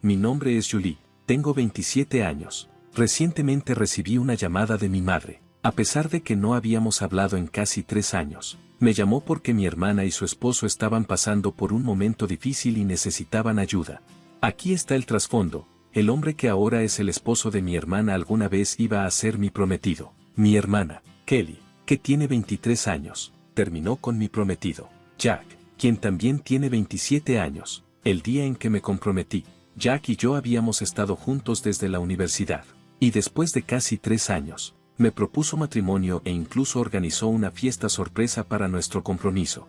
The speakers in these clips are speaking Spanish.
mi nombre es Julie, tengo 27 años. Recientemente recibí una llamada de mi madre. A pesar de que no habíamos hablado en casi 3 años, me llamó porque mi hermana y su esposo estaban pasando por un momento difícil y necesitaban ayuda. Aquí está el trasfondo: el hombre que ahora es el esposo de mi hermana alguna vez iba a ser mi prometido. Mi hermana, Kelly, que tiene 23 años, terminó con mi prometido, Jack, quien también tiene 27 años. El día en que me comprometí, Jack y yo habíamos estado juntos desde la universidad, y después de casi 3 años, me propuso matrimonio e incluso organizó una fiesta sorpresa para nuestro compromiso.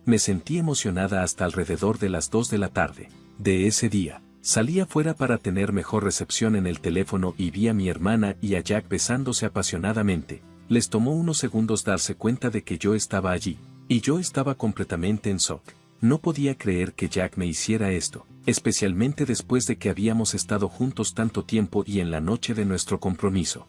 Me sentí emocionada hasta alrededor de las 2 de la tarde. De ese día, salí afuera para tener mejor recepción en el teléfono y vi a mi hermana y a Jack besándose apasionadamente. Les tomó unos segundos darse cuenta de que yo estaba allí, y yo estaba completamente en shock. No podía creer que Jack me hiciera esto, especialmente después de que habíamos estado juntos tanto tiempo y en la noche de nuestro compromiso.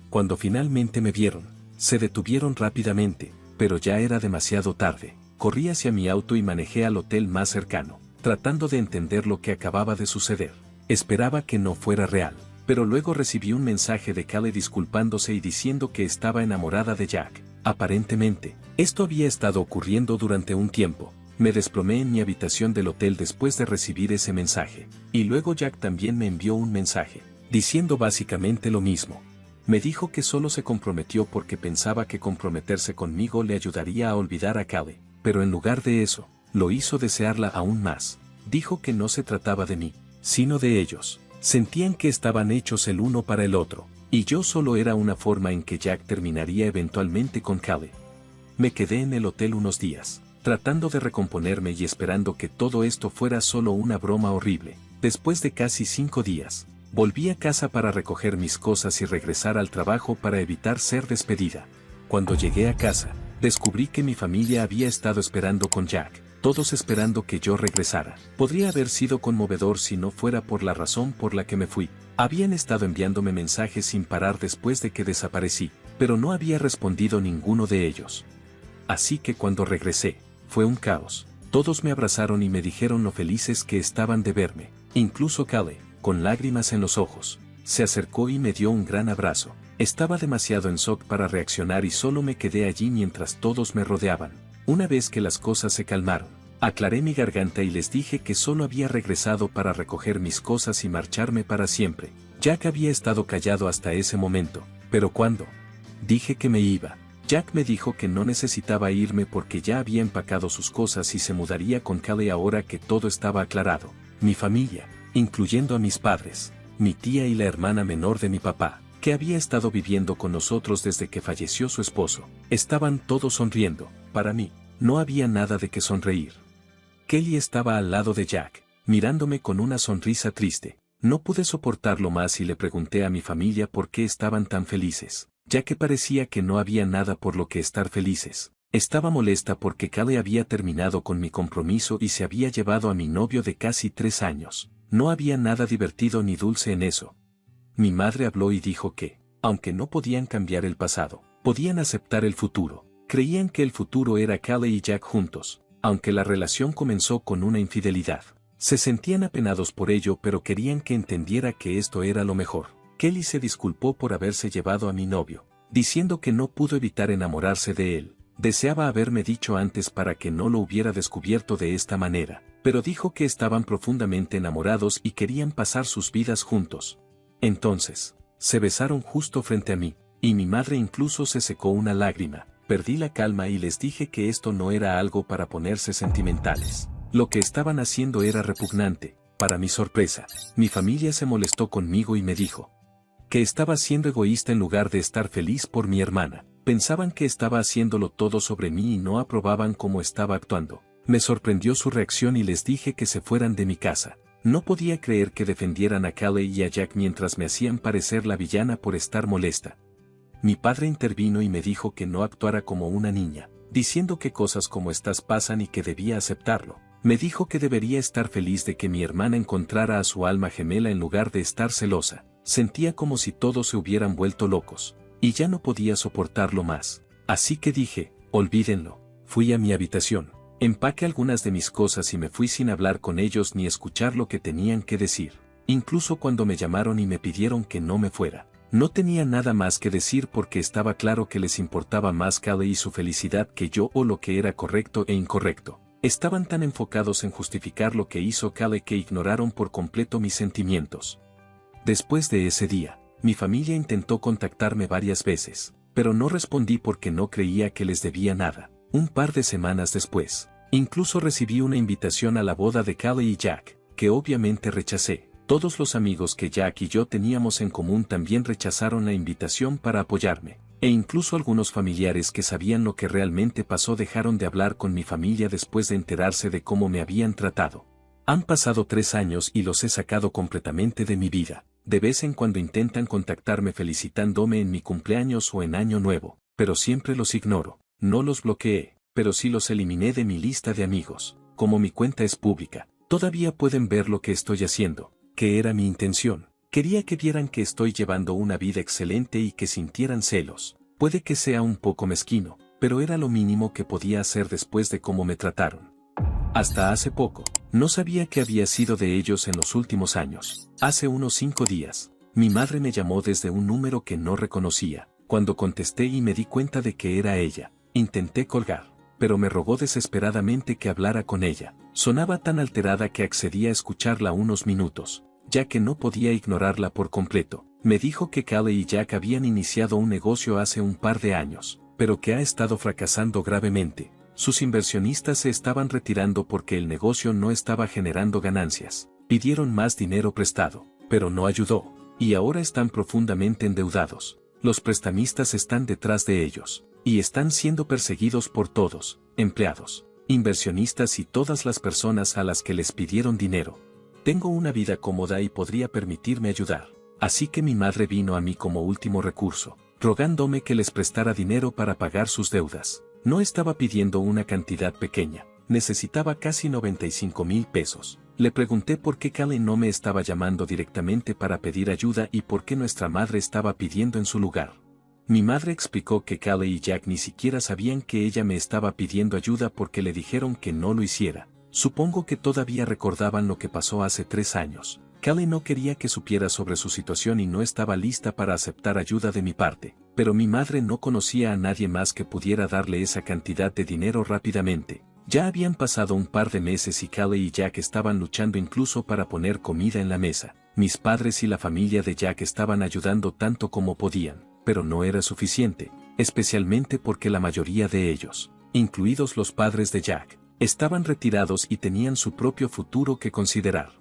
Cuando finalmente me vieron, se detuvieron rápidamente, pero ya era demasiado tarde. Corrí hacia mi auto y manejé al hotel más cercano, tratando de entender lo que acababa de suceder. Esperaba que no fuera real, pero luego recibí un mensaje de Kelly disculpándose y diciendo que estaba enamorada de Jack. Aparentemente, esto había estado ocurriendo durante un tiempo. Me desplomé en mi habitación del hotel después de recibir ese mensaje, y luego Jack también me envió un mensaje, diciendo básicamente lo mismo. Me dijo que solo se comprometió porque pensaba que comprometerse conmigo le ayudaría a olvidar a Kelly, pero en lugar de eso, lo hizo desearla aún más. Dijo que no se trataba de mí, sino de ellos. Sentían que estaban hechos el uno para el otro, y yo solo era una forma en que Jack terminaría eventualmente con Kelly. Me quedé en el hotel unos días, tratando de recomponerme y esperando que todo esto fuera solo una broma horrible. Después de casi 5 días, volví a casa para recoger mis cosas y regresar al trabajo para evitar ser despedida. Cuando llegué a casa, descubrí que mi familia había estado esperando con Jack, todos esperando que yo regresara. Podría haber sido conmovedor si no fuera por la razón por la que me fui. Habían estado enviándome mensajes sin parar después de que desaparecí, pero no había respondido ninguno de ellos. Así que cuando regresé, fue un caos. Todos me abrazaron y me dijeron lo felices que estaban de verme. Incluso Kelly, con lágrimas en los ojos, se acercó y me dio un gran abrazo. Estaba demasiado en shock para reaccionar y solo me quedé allí mientras todos me rodeaban. Una vez que las cosas se calmaron, aclaré mi garganta y les dije que solo había regresado para recoger mis cosas y marcharme para siempre. Jack había estado callado hasta ese momento, pero cuando dije que me iba, Jack me dijo que no necesitaba irme porque ya había empacado sus cosas y se mudaría con Kelly ahora que todo estaba aclarado. Mi familia, incluyendo a mis padres, mi tía y la hermana menor de mi papá, que había estado viviendo con nosotros desde que falleció su esposo, estaban todos sonriendo. Para mí, no había nada de qué sonreír. Kelly estaba al lado de Jack, mirándome con una sonrisa triste. No pude soportarlo más y le pregunté a mi familia por qué estaban tan felices, ya que parecía que no había nada por lo que estar felices. Estaba molesta porque Kelly había terminado con mi compromiso y se había llevado a mi novio de casi 3 años. No había nada divertido ni dulce en eso. Mi madre habló y dijo que, aunque no podían cambiar el pasado, podían aceptar el futuro. Creían que el futuro era Kelly y Jack juntos, aunque la relación comenzó con una infidelidad. Se sentían apenados por ello, pero querían que entendiera que esto era lo mejor. Kelly se disculpó por haberse llevado a mi novio, diciendo que no pudo evitar enamorarse de él. Deseaba haberme dicho antes para que no lo hubiera descubierto de esta manera, pero dijo que estaban profundamente enamorados y querían pasar sus vidas juntos. Entonces, se besaron justo frente a mí, y mi madre incluso se secó una lágrima. Perdí la calma y les dije que esto no era algo para ponerse sentimentales. Lo que estaban haciendo era repugnante. Para mi sorpresa, mi familia se molestó conmigo y me dijo que estaba siendo egoísta en lugar de estar feliz por mi hermana. Pensaban que estaba haciéndolo todo sobre mí y no aprobaban cómo estaba actuando. Me sorprendió su reacción y les dije que se fueran de mi casa. No podía creer que defendieran a Kelly y a Jack mientras me hacían parecer la villana por estar molesta. Mi padre intervino y me dijo que no actuara como una niña, diciendo que cosas como estas pasan y que debía aceptarlo. Me dijo que debería estar feliz de que mi hermana encontrara a su alma gemela en lugar de estar celosa. Sentía como si todos se hubieran vuelto locos, y ya no podía soportarlo más. Así que dije, olvídenlo. Fui a mi habitación, empaqué algunas de mis cosas y me fui sin hablar con ellos ni escuchar lo que tenían que decir. incluso cuando me llamaron y me pidieron que no me fuera. No tenía nada más que decir porque estaba claro que les importaba más Callie y su felicidad que yo o lo que era correcto e incorrecto. Estaban tan enfocados en justificar lo que hizo Callie que ignoraron por completo mis sentimientos. Después de ese día, mi familia intentó contactarme varias veces, pero no respondí porque no creía que les debía nada. Un par de semanas después, incluso recibí una invitación a la boda de Callie y Jack, que obviamente rechacé. Todos los amigos que Jack y yo teníamos en común también rechazaron la invitación para apoyarme, e incluso algunos familiares que sabían lo que realmente pasó dejaron de hablar con mi familia después de enterarse de cómo me habían tratado. Han pasado 3 años y los he sacado completamente de mi vida. De vez en cuando intentan contactarme felicitándome en mi cumpleaños o en Año Nuevo, pero siempre los ignoro. No los bloqueé, pero sí los eliminé de mi lista de amigos. Como mi cuenta es pública, todavía pueden ver lo que estoy haciendo, que era mi intención. Quería que vieran que estoy llevando una vida excelente y que sintieran celos. Puede que sea un poco mezquino, pero era lo mínimo que podía hacer después de cómo me trataron. Hasta hace poco, no sabía qué había sido de ellos en los últimos años. Hace unos 5 días, mi madre me llamó desde un número que no reconocía. Cuando contesté y me di cuenta de que era ella, intenté colgar, pero me rogó desesperadamente que hablara con ella. Sonaba tan alterada que accedí a escucharla unos minutos, ya que no podía ignorarla por completo. Me dijo que Callie y Jack habían iniciado un negocio hace un par de años, pero que ha estado fracasando gravemente. Sus inversionistas se estaban retirando porque el negocio no estaba generando ganancias. Pidieron más dinero prestado, pero no ayudó, y ahora están profundamente endeudados. Los prestamistas están detrás de ellos, y están siendo perseguidos por todos, empleados, inversionistas y todas las personas a las que les pidieron dinero. Tengo una vida cómoda y podría permitirme ayudar, así que mi madre vino a mí como último recurso, rogándome que les prestara dinero para pagar sus deudas. No estaba pidiendo una cantidad pequeña, necesitaba casi 95,000 pesos. Le pregunté por qué Callie no me estaba llamando directamente para pedir ayuda y por qué nuestra madre estaba pidiendo en su lugar. Mi madre explicó que Callie y Jack ni siquiera sabían que ella me estaba pidiendo ayuda porque le dijeron que no lo hiciera. Supongo que todavía recordaban lo que pasó hace 3 años. Callie no quería que supiera sobre su situación y no estaba lista para aceptar ayuda de mi parte, pero mi madre no conocía a nadie más que pudiera darle esa cantidad de dinero rápidamente. Ya habían pasado un par de meses y Callie y Jack estaban luchando incluso para poner comida en la mesa. Mis padres y la familia de Jack estaban ayudando tanto como podían, pero no era suficiente, especialmente porque la mayoría de ellos, incluidos los padres de Jack, estaban retirados y tenían su propio futuro que considerar.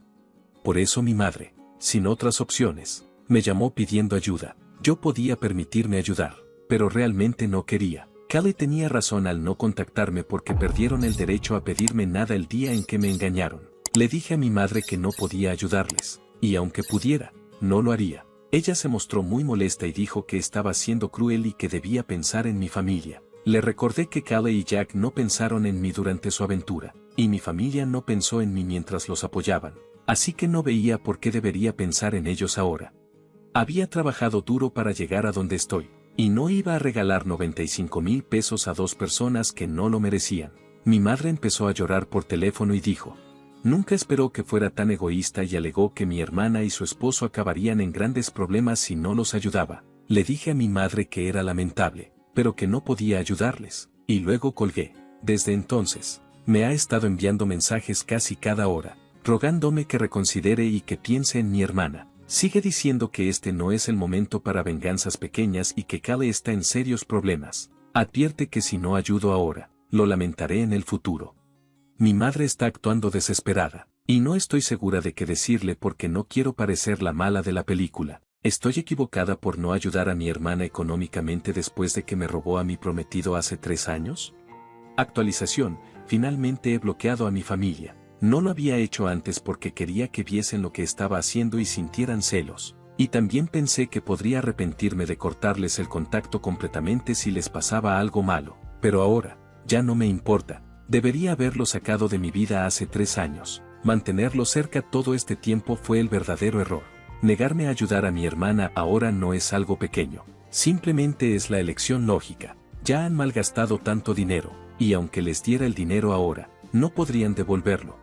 Por eso mi madre, sin otras opciones, me llamó pidiendo ayuda. Yo podía permitirme ayudar, pero realmente no quería. Callie tenía razón al no contactarme porque perdieron el derecho a pedirme nada el día en que me engañaron. Le dije a mi madre que no podía ayudarles, y aunque pudiera, no lo haría. Ella se mostró muy molesta y dijo que estaba siendo cruel y que debía pensar en mi familia. Le recordé que Callie y Jack no pensaron en mí durante su aventura, y mi familia no pensó en mí mientras los apoyaban. Así que no veía por qué debería pensar en ellos ahora. Había trabajado duro para llegar a donde estoy, y no iba a regalar 95,000 pesos a 2 personas que no lo merecían. Mi madre empezó a llorar por teléfono y dijo, nunca esperó que fuera tan egoísta y alegó que mi hermana y su esposo acabarían en grandes problemas si no los ayudaba. Le dije a mi madre que era lamentable, pero que no podía ayudarles, y luego colgué. Desde entonces, me ha estado enviando mensajes casi cada hora, rogándome que reconsidere y que piense en mi hermana. Sigue diciendo que este no es el momento para venganzas pequeñas y que Callie está en serios problemas. Advierte que si no ayudo ahora, lo lamentaré en el futuro. Mi madre está actuando desesperada, y no estoy segura de qué decirle porque no quiero parecer la mala de la película. ¿Estoy equivocada por no ayudar a mi hermana económicamente después de que me robó a mi prometido hace 3 años? Actualización, finalmente he bloqueado a mi familia. No lo había hecho antes porque quería que viesen lo que estaba haciendo y sintieran celos. Y también pensé que podría arrepentirme de cortarles el contacto completamente si les pasaba algo malo. Pero ahora, ya no me importa. Debería haberlo sacado de mi vida hace 3 años. Mantenerlo cerca todo este tiempo fue el verdadero error. Negarme a ayudar a mi hermana ahora no es algo pequeño. Simplemente es la elección lógica. Ya han malgastado tanto dinero, y aunque les diera el dinero ahora, no podrían devolverlo.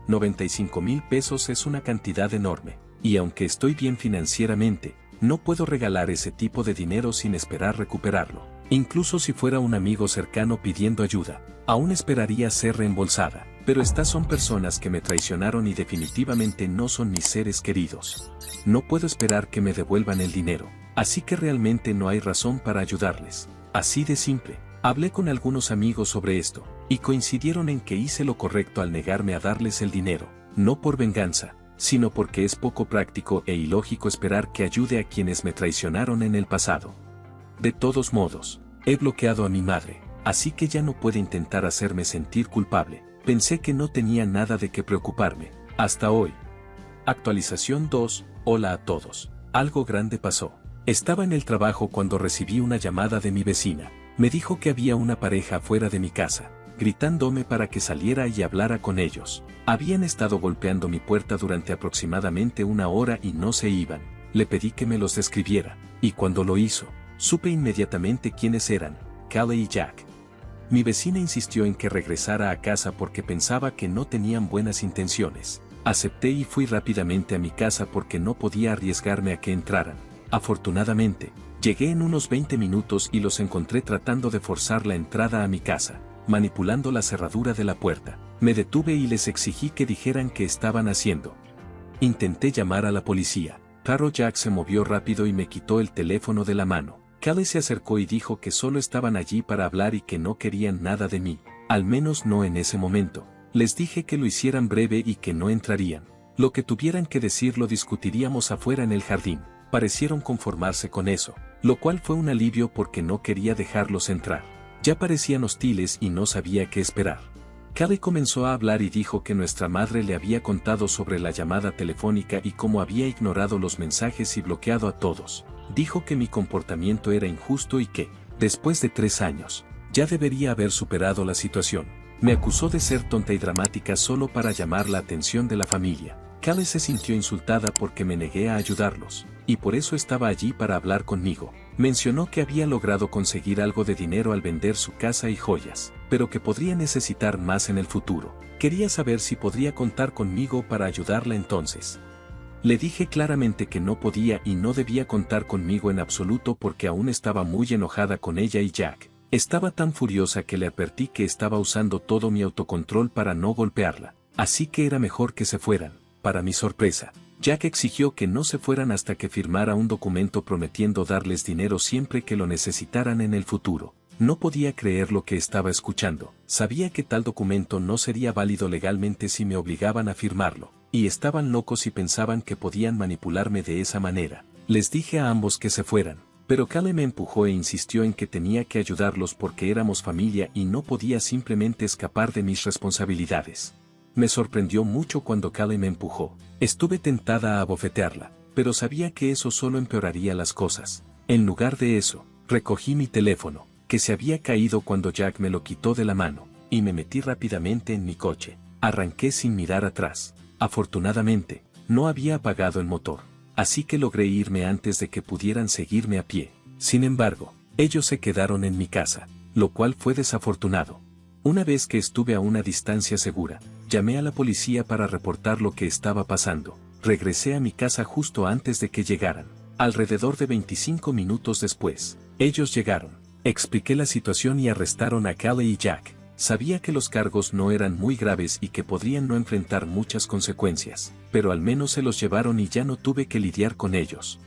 95,000 pesos es una cantidad enorme. y aunque estoy bien financieramente, no puedo regalar ese tipo de dinero sin esperar recuperarlo. Incluso si fuera un amigo cercano pidiendo ayuda, aún esperaría ser reembolsada. Pero estas son personas que me traicionaron y definitivamente no son mis seres queridos. No puedo esperar que me devuelvan el dinero, así que realmente no hay razón para ayudarles. Así de simple. Hablé con algunos amigos sobre esto, y coincidieron en que hice lo correcto al negarme a darles el dinero, no por venganza, sino porque es poco práctico e ilógico esperar que ayude a quienes me traicionaron en el pasado. De todos modos, he bloqueado a mi madre, así que ya no puede intentar hacerme sentir culpable. Pensé que no tenía nada de qué preocuparme, hasta hoy. Actualización 2, hola a todos. Algo grande pasó. Estaba en el trabajo cuando recibí una llamada de mi vecina. Me dijo que había una pareja fuera de mi casa, gritándome para que saliera y hablara con ellos. Habían estado golpeando mi puerta durante aproximadamente una hora y no se iban. Le pedí que me los describiera, y cuando lo hizo, supe inmediatamente quiénes eran, Callie y Jack. Mi vecina insistió en que regresara a casa porque pensaba que no tenían buenas intenciones. Acepté y fui rápidamente a mi casa porque no podía arriesgarme a que entraran. Afortunadamente, llegué en unos 20 minutos y los encontré tratando de forzar la entrada a mi casa, manipulando la cerradura de la puerta. Me detuve y les exigí que dijeran qué estaban haciendo. Intenté llamar a la policía, pero Jack se movió rápido y me quitó el teléfono de la mano. Callie se acercó y dijo que solo estaban allí para hablar y que no querían nada de mí, al menos no en ese momento. Les dije que lo hicieran breve y que no entrarían. Lo que tuvieran que decir lo discutiríamos afuera en el jardín. Parecieron conformarse con eso, lo cual fue un alivio porque no quería dejarlos entrar. Ya parecían hostiles y no sabía qué esperar. Callie comenzó a hablar y dijo que nuestra madre le había contado sobre la llamada telefónica y cómo había ignorado los mensajes y bloqueado a todos. Dijo que mi comportamiento era injusto y que, después de 3 años, ya debería haber superado la situación. Me acusó de ser tonta y dramática solo para llamar la atención de la familia. Callie se sintió insultada porque me negué a ayudarlos, y por eso estaba allí para hablar conmigo. Mencionó que había logrado conseguir algo de dinero al vender su casa y joyas, pero que podría necesitar más en el futuro. Quería saber si podría contar conmigo para ayudarla entonces. Le dije claramente que no podía y no debía contar conmigo en absoluto porque aún estaba muy enojada con ella y Jack. Estaba tan furiosa que le advertí que estaba usando todo mi autocontrol para no golpearla, así que era mejor que se fueran. Para mi sorpresa, Jack exigió que no se fueran hasta que firmara un documento prometiendo darles dinero siempre que lo necesitaran en el futuro. No podía creer lo que estaba escuchando. Sabía que tal documento no sería válido legalmente si me obligaban a firmarlo, y estaban locos y pensaban que podían manipularme de esa manera. Les dije a ambos que se fueran, pero Callie me empujó e insistió en que tenía que ayudarlos porque éramos familia y no podía simplemente escapar de mis responsabilidades. Me sorprendió mucho cuando Callie me empujó. Estuve tentada a abofetearla, pero sabía que eso solo empeoraría las cosas. En lugar de eso, recogí mi teléfono, que se había caído cuando Jack me lo quitó de la mano, y me metí rápidamente en mi coche. Arranqué sin mirar atrás. Afortunadamente, no había apagado el motor, así que logré irme antes de que pudieran seguirme a pie. Sin embargo, ellos se quedaron en mi casa, lo cual fue desafortunado. Una vez que estuve a una distancia segura, llamé a la policía para reportar lo que estaba pasando. Regresé a mi casa justo antes de que llegaran. Alrededor de 25 minutos después, ellos llegaron. Expliqué la situación y arrestaron a Callie y Jack. Sabía que los cargos no eran muy graves y que podrían no enfrentar muchas consecuencias, pero al menos se los llevaron y ya no tuve que lidiar con ellos.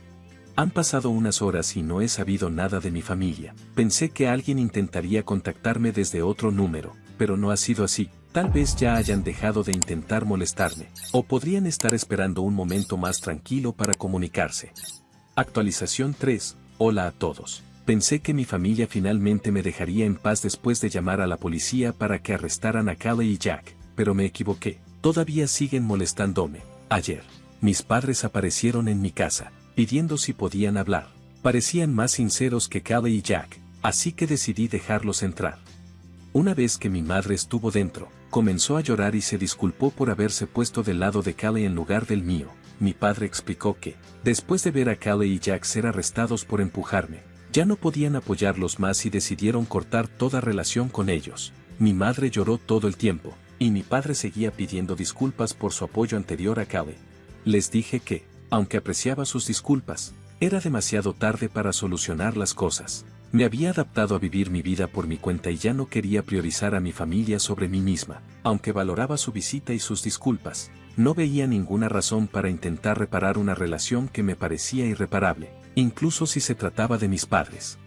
Han pasado unas horas y no he sabido nada de mi familia. Pensé que alguien intentaría contactarme desde otro número, pero no ha sido así. Tal vez ya hayan dejado de intentar molestarme, o podrían estar esperando un momento más tranquilo para comunicarse. Actualización 3. Hola a todos. Pensé que mi familia finalmente me dejaría en paz después de llamar a la policía para que arrestaran a Callie y Jack, pero me equivoqué. Todavía siguen molestándome. Ayer, mis padres aparecieron en mi casa, pidiendo si podían hablar. Parecían más sinceros que Callie y Jack, así que decidí dejarlos entrar. Una vez que mi madre estuvo dentro, comenzó a llorar y se disculpó por haberse puesto del lado de Callie en lugar del mío. Mi padre explicó que, después de ver a Callie y Jack ser arrestados por empujarme, ya no podían apoyarlos más y decidieron cortar toda relación con ellos. Mi madre lloró todo el tiempo, y mi padre seguía pidiendo disculpas por su apoyo anterior a Callie. Les dije que, aunque apreciaba sus disculpas. Era demasiado tarde para solucionar las cosas. Me había adaptado a vivir mi vida por mi cuenta y ya no quería priorizar a mi familia sobre mí misma. Aunque valoraba su visita y sus disculpas, no veía ninguna razón para intentar reparar una relación que me parecía irreparable, incluso si se trataba de mis padres.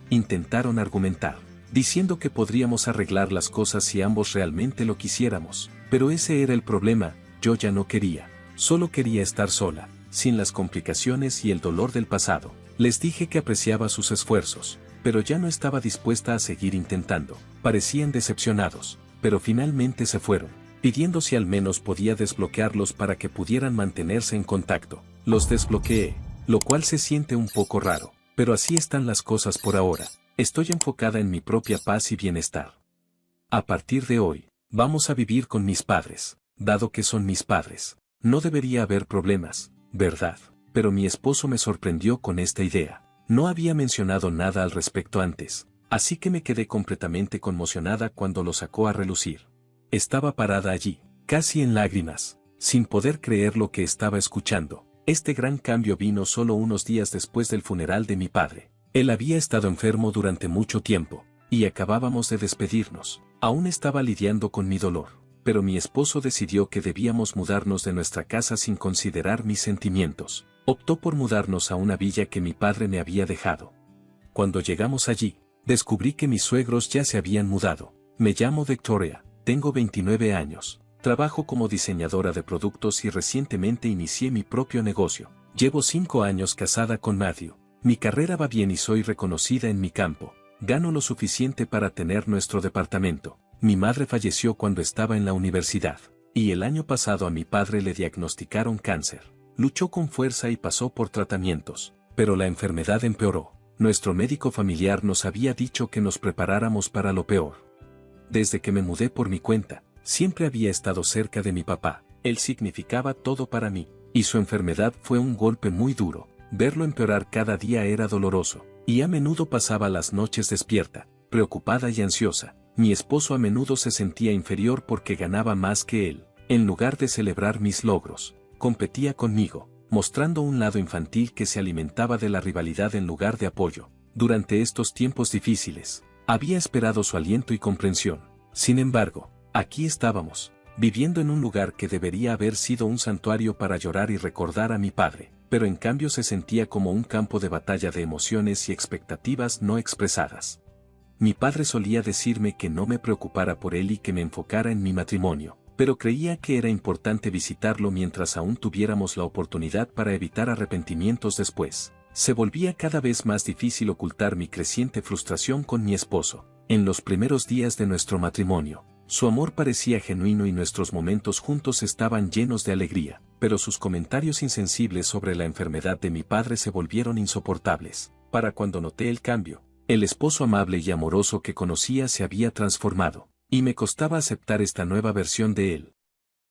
Intentaron argumentar, diciendo que podríamos arreglar las cosas si ambos realmente lo quisiéramos, pero ese era el problema. Yo ya no quería, solo quería estar sola, sin las complicaciones y el dolor del pasado. Les dije que apreciaba sus esfuerzos, pero ya no estaba dispuesta a seguir intentando. Parecían decepcionados, pero finalmente se fueron, pidiendo si al menos podía desbloquearlos para que pudieran mantenerse en contacto. Los desbloqueé, lo cual se siente un poco raro, pero así están las cosas por ahora. Estoy enfocada en mi propia paz y bienestar. A partir de hoy, vamos a vivir con mis padres, dado que son mis padres. No debería haber problemas, ¿verdad? Pero mi esposo me sorprendió con esta idea. No había mencionado nada al respecto antes, así que me quedé completamente conmocionada cuando lo sacó a relucir. Estaba parada allí, casi en lágrimas, sin poder creer lo que estaba escuchando. Este gran cambio vino solo unos días después del funeral de mi padre. Él había estado enfermo durante mucho tiempo, y acabábamos de despedirnos. Aún estaba lidiando con mi dolor, pero mi esposo decidió que debíamos mudarnos de nuestra casa sin considerar mis sentimientos. Optó por mudarnos a una villa que mi padre me había dejado. Cuando llegamos allí, descubrí que mis suegros ya se habían mudado. Me llamo Victoria, tengo 29 años, trabajo como diseñadora de productos y recientemente inicié mi propio negocio. Llevo 5 años casada con Matthew. Mi carrera va bien y soy reconocida en mi campo. Gano lo suficiente para tener nuestro departamento. Mi madre falleció cuando estaba en la universidad, y el año pasado a mi padre le diagnosticaron cáncer. Luchó con fuerza y pasó por tratamientos, pero la enfermedad empeoró. Nuestro médico familiar nos había dicho que nos preparáramos para lo peor. Desde que me mudé por mi cuenta, siempre había estado cerca de mi papá. Él significaba todo para mí, y su enfermedad fue un golpe muy duro. Verlo empeorar cada día era doloroso, y a menudo pasaba las noches despierta, preocupada y ansiosa. Mi esposo a menudo se sentía inferior porque ganaba más que él. En lugar de celebrar mis logros, competía conmigo, mostrando un lado infantil que se alimentaba de la rivalidad en lugar de apoyo. Durante estos tiempos difíciles, había esperado su aliento y comprensión. Sin embargo, aquí estábamos, viviendo en un lugar que debería haber sido un santuario para llorar y recordar a mi padre, pero en cambio se sentía como un campo de batalla de emociones y expectativas no expresadas. Mi padre solía decirme que no me preocupara por él y que me enfocara en mi matrimonio, pero creía que era importante visitarlo mientras aún tuviéramos la oportunidad para evitar arrepentimientos después. Se volvía cada vez más difícil ocultar mi creciente frustración con mi esposo. En los primeros días de nuestro matrimonio, su amor parecía genuino y nuestros momentos juntos estaban llenos de alegría, pero sus comentarios insensibles sobre la enfermedad de mi padre se volvieron insoportables. Para cuando noté el cambio, el esposo amable y amoroso que conocía se había transformado, y me costaba aceptar esta nueva versión de él.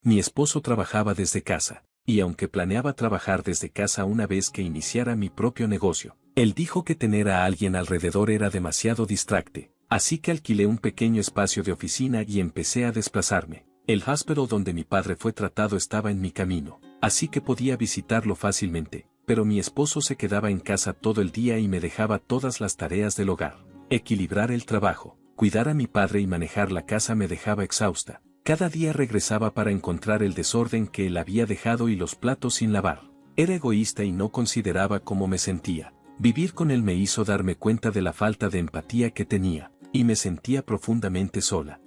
Mi esposo trabajaba desde casa, y aunque planeaba trabajar desde casa una vez que iniciara mi propio negocio, él dijo que tener a alguien alrededor era demasiado distracte, así que alquilé un pequeño espacio de oficina y empecé a desplazarme. El hospital donde mi padre fue tratado estaba en mi camino, así que podía visitarlo fácilmente. Pero mi esposo se quedaba en casa todo el día y me dejaba todas las tareas del hogar. Equilibrar el trabajo, cuidar a mi padre y manejar la casa me dejaba exhausta. Cada día regresaba para encontrar el desorden que él había dejado y los platos sin lavar. Era egoísta y no consideraba cómo me sentía. Vivir con él me hizo darme cuenta de la falta de empatía que tenía, y me sentía profundamente sola.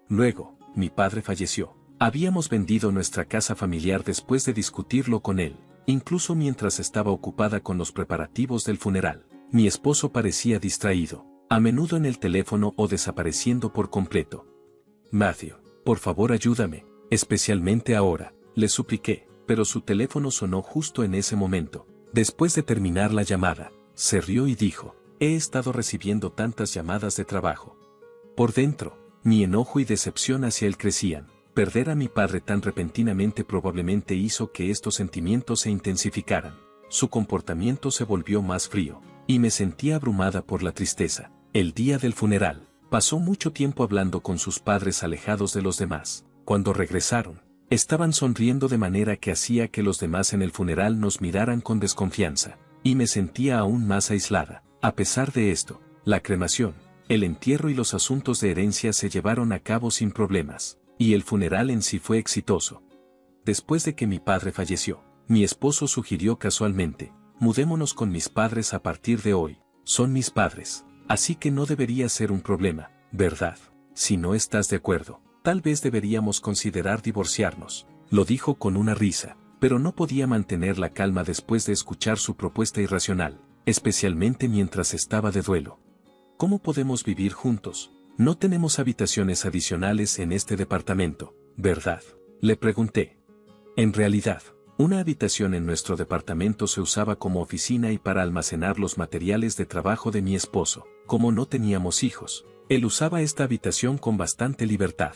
Luego, mi padre falleció. Habíamos vendido nuestra casa familiar después de discutirlo con él. Incluso mientras estaba ocupada con los preparativos del funeral, mi esposo parecía distraído, a menudo en el teléfono o desapareciendo por completo. Matthew, por favor ayúdame, especialmente ahora, le supliqué, pero su teléfono sonó justo en ese momento. Después de terminar la llamada, se rió y dijo, he estado recibiendo tantas llamadas de trabajo. Por dentro, mi enojo y decepción hacia él crecían. Perder a mi padre tan repentinamente probablemente hizo que estos sentimientos se intensificaran. Su comportamiento se volvió más frío, y me sentía abrumada por la tristeza. El día del funeral, pasó mucho tiempo hablando con sus padres alejados de los demás. Cuando regresaron, Estaban sonriendo de manera que hacía que los demás en el funeral nos miraran con desconfianza, y me sentía aún más aislada. A pesar de esto, la cremación, el entierro y los asuntos de herencia se llevaron a cabo sin problemas, y el funeral en sí fue exitoso. Después de que mi padre falleció, mi esposo sugirió casualmente: mudémonos con mis padres a partir de hoy, son mis padres, así que no debería ser un problema, ¿verdad? Si no estás de acuerdo, tal vez deberíamos considerar divorciarnos, lo dijo con una risa, pero no podía mantener la calma después de escuchar su propuesta irracional, especialmente mientras estaba de duelo. ¿Cómo podemos vivir juntos? No tenemos habitaciones adicionales en este departamento, ¿verdad? Le pregunté. En realidad, una habitación en nuestro departamento se usaba como oficina y para almacenar los materiales de trabajo de mi esposo. Como no teníamos hijos, él usaba esta habitación con bastante libertad.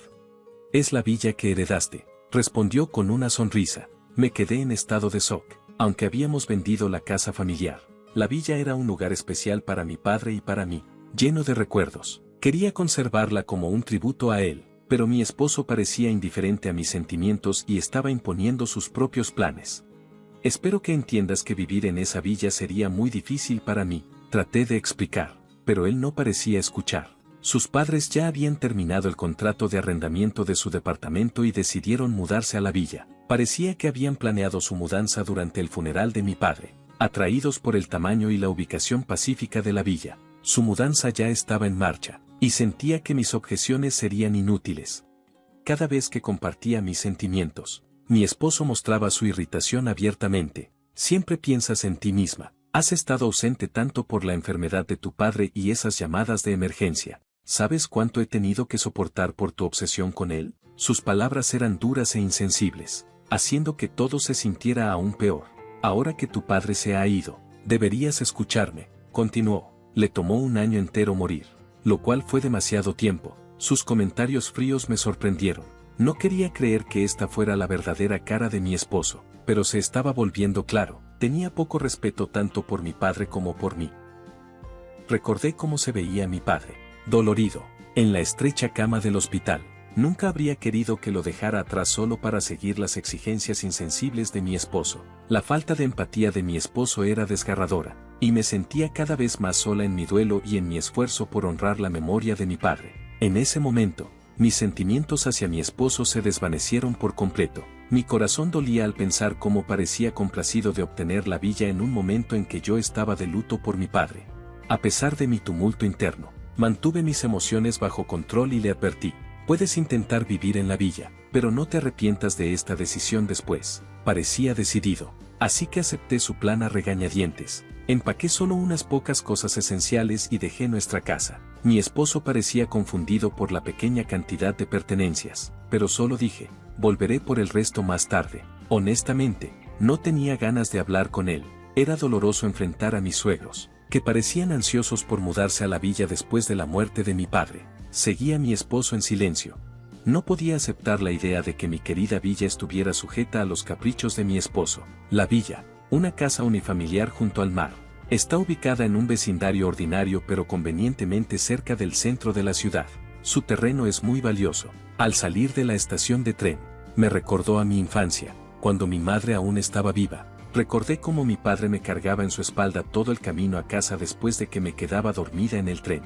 Es la villa que heredaste, respondió con una sonrisa. Me quedé en estado de shock. Aunque habíamos vendido la casa familiar, la villa era un lugar especial para mi padre y para mí, lleno de recuerdos. Quería conservarla como un tributo a él, pero mi esposo parecía indiferente a mis sentimientos y estaba imponiendo sus propios planes. Espero que entiendas que vivir en esa villa sería muy difícil para mí, traté de explicar, pero él no parecía escuchar. Sus padres ya habían terminado el contrato de arrendamiento de su departamento y decidieron mudarse a la villa. Parecía que habían planeado su mudanza durante el funeral de mi padre, atraídos por el tamaño y la ubicación pacífica de la villa. Su mudanza ya estaba en marcha, y sentía que mis objeciones serían inútiles. Cada vez que compartía mis sentimientos, mi esposo mostraba su irritación abiertamente. Siempre piensas en ti misma. Has estado ausente tanto por la enfermedad de tu padre y esas llamadas de emergencia. ¿Sabes cuánto he tenido que soportar por tu obsesión con él? Sus palabras eran duras e insensibles, haciendo que todo se sintiera aún peor. Ahora que tu padre se ha ido, deberías escucharme, continuó. Le tomó un año entero morir, lo cual fue demasiado tiempo. Sus comentarios fríos me sorprendieron. No quería creer que esta fuera la verdadera cara de mi esposo, pero se estaba volviendo claro. Tenía poco respeto tanto por mi padre como por mí. Recordé cómo se veía mi padre, dolorido, en la estrecha cama del hospital. Nunca habría querido que lo dejara atrás solo para seguir las exigencias insensibles de mi esposo. La falta de empatía de mi esposo era desgarradora, y me sentía cada vez más sola en mi duelo y en mi esfuerzo por honrar la memoria de mi padre. En ese momento, mis sentimientos hacia mi esposo se desvanecieron por completo. Mi corazón dolía al pensar cómo parecía complacido de obtener la villa en un momento en que yo estaba de luto por mi padre. A pesar de mi tumulto interno, mantuve mis emociones bajo control y le advertí: puedes intentar vivir en la villa, pero no te arrepientas de esta decisión después. Parecía decidido, así que acepté su plan a regañadientes. Empaqué solo unas pocas cosas esenciales y dejé nuestra casa. Mi esposo parecía confundido por la pequeña cantidad de pertenencias, pero solo dije: volveré por el resto más tarde. Honestamente, no tenía ganas de hablar con él. Era doloroso enfrentar a mis suegros, que parecían ansiosos por mudarse a la villa después de la muerte de mi padre. Seguí a mi esposo en silencio. No podía aceptar la idea de que mi querida villa estuviera sujeta a los caprichos de mi esposo. La villa, una casa unifamiliar junto al mar, está ubicada en un vecindario ordinario pero convenientemente cerca del centro de la ciudad. Su terreno es muy valioso. Al salir de la estación de tren, me recordó a mi infancia, cuando mi madre aún estaba viva. Recordé cómo mi padre me cargaba en su espalda todo el camino a casa después de que me quedaba dormida en el tren.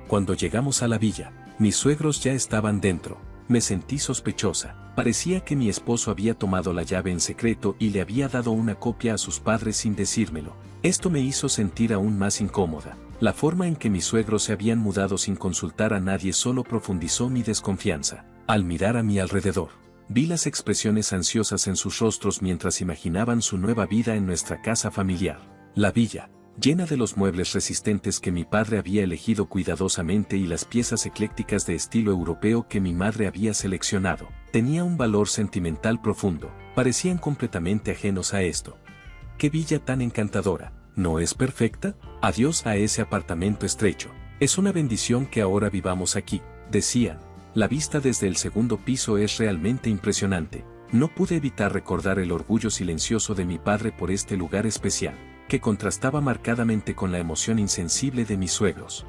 Cuando llegamos a la villa, mis suegros ya estaban dentro. Me sentí sospechosa. Parecía que mi esposo había tomado la llave en secreto y le había dado una copia a sus padres sin decírmelo. Esto me hizo sentir aún más incómoda. La forma en que mis suegros se habían mudado sin consultar a nadie solo profundizó mi desconfianza. Al mirar a mi alrededor, vi las expresiones ansiosas en sus rostros mientras imaginaban su nueva vida en nuestra casa familiar. La villa, llena de los muebles resistentes que mi padre había elegido cuidadosamente y las piezas eclécticas de estilo europeo que mi madre había seleccionado, tenía un valor sentimental profundo. Parecían completamente ajenos a esto. ¡Qué villa tan encantadora! ¿No es perfecta? Adiós a ese apartamento estrecho. Es una bendición que ahora vivamos aquí, decían. La vista desde el segundo piso es realmente impresionante. No pude evitar recordar el orgullo silencioso de mi padre por este lugar especial, que contrastaba marcadamente con la emoción insensible de mis suegros.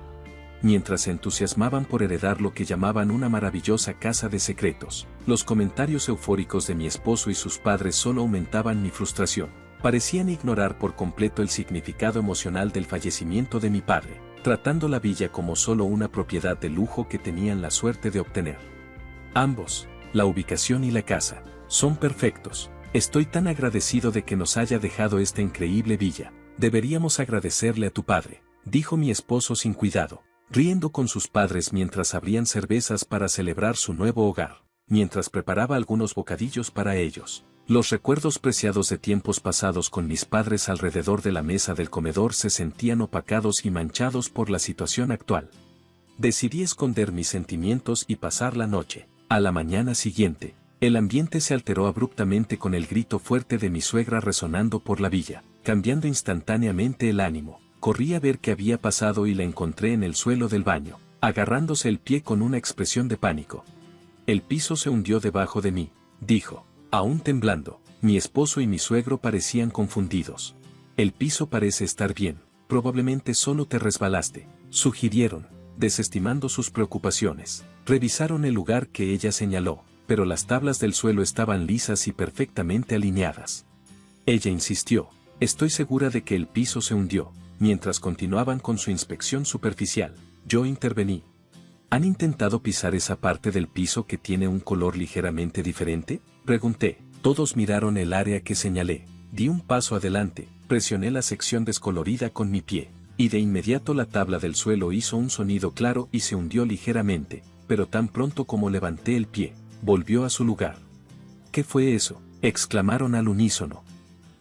mientras se entusiasmaban por heredar lo que llamaban una maravillosa casa de secretos. Los comentarios eufóricos de mi esposo y sus padres solo aumentaban mi frustración. Parecían ignorar por completo el significado emocional del fallecimiento de mi padre, tratando la villa como solo una propiedad de lujo que tenían la suerte de obtener. Ambos, la ubicación y la casa, son perfectos. Estoy tan agradecido de que nos haya dejado esta increíble villa. Deberíamos agradecerle a tu padre, dijo mi esposo sin cuidado, riendo con sus padres mientras abrían cervezas para celebrar su nuevo hogar, mientras preparaba algunos bocadillos para ellos. Los recuerdos preciados de tiempos pasados con mis padres alrededor de la mesa del comedor se sentían opacados y manchados por la situación actual. Decidí esconder mis sentimientos y pasar la noche. A la mañana siguiente, el ambiente se alteró abruptamente con el grito fuerte de mi suegra resonando por la villa, cambiando instantáneamente el ánimo. Corrí a ver qué había pasado y la encontré en el suelo del baño, agarrándose el pie con una expresión de pánico. El piso se hundió debajo de mí, dijo. Aún temblando, mi esposo y mi suegro parecían confundidos. El piso parece estar bien, probablemente solo te resbalaste, sugirieron, desestimando sus preocupaciones. Revisaron el lugar que ella señaló, pero las tablas del suelo estaban lisas y perfectamente alineadas. Ella insistió, estoy segura de que el piso se hundió. Mientras continuaban con su inspección superficial, yo intervení. ¿Han intentado pisar esa parte del piso que tiene un color ligeramente diferente? Pregunté. Todos miraron el área que señalé. Di un paso adelante, presioné la sección descolorida con mi pie, y de inmediato la tabla del suelo hizo un sonido claro y se hundió ligeramente, pero tan pronto como levanté el pie, volvió a su lugar. ¿Qué fue eso?, exclamaron al unísono.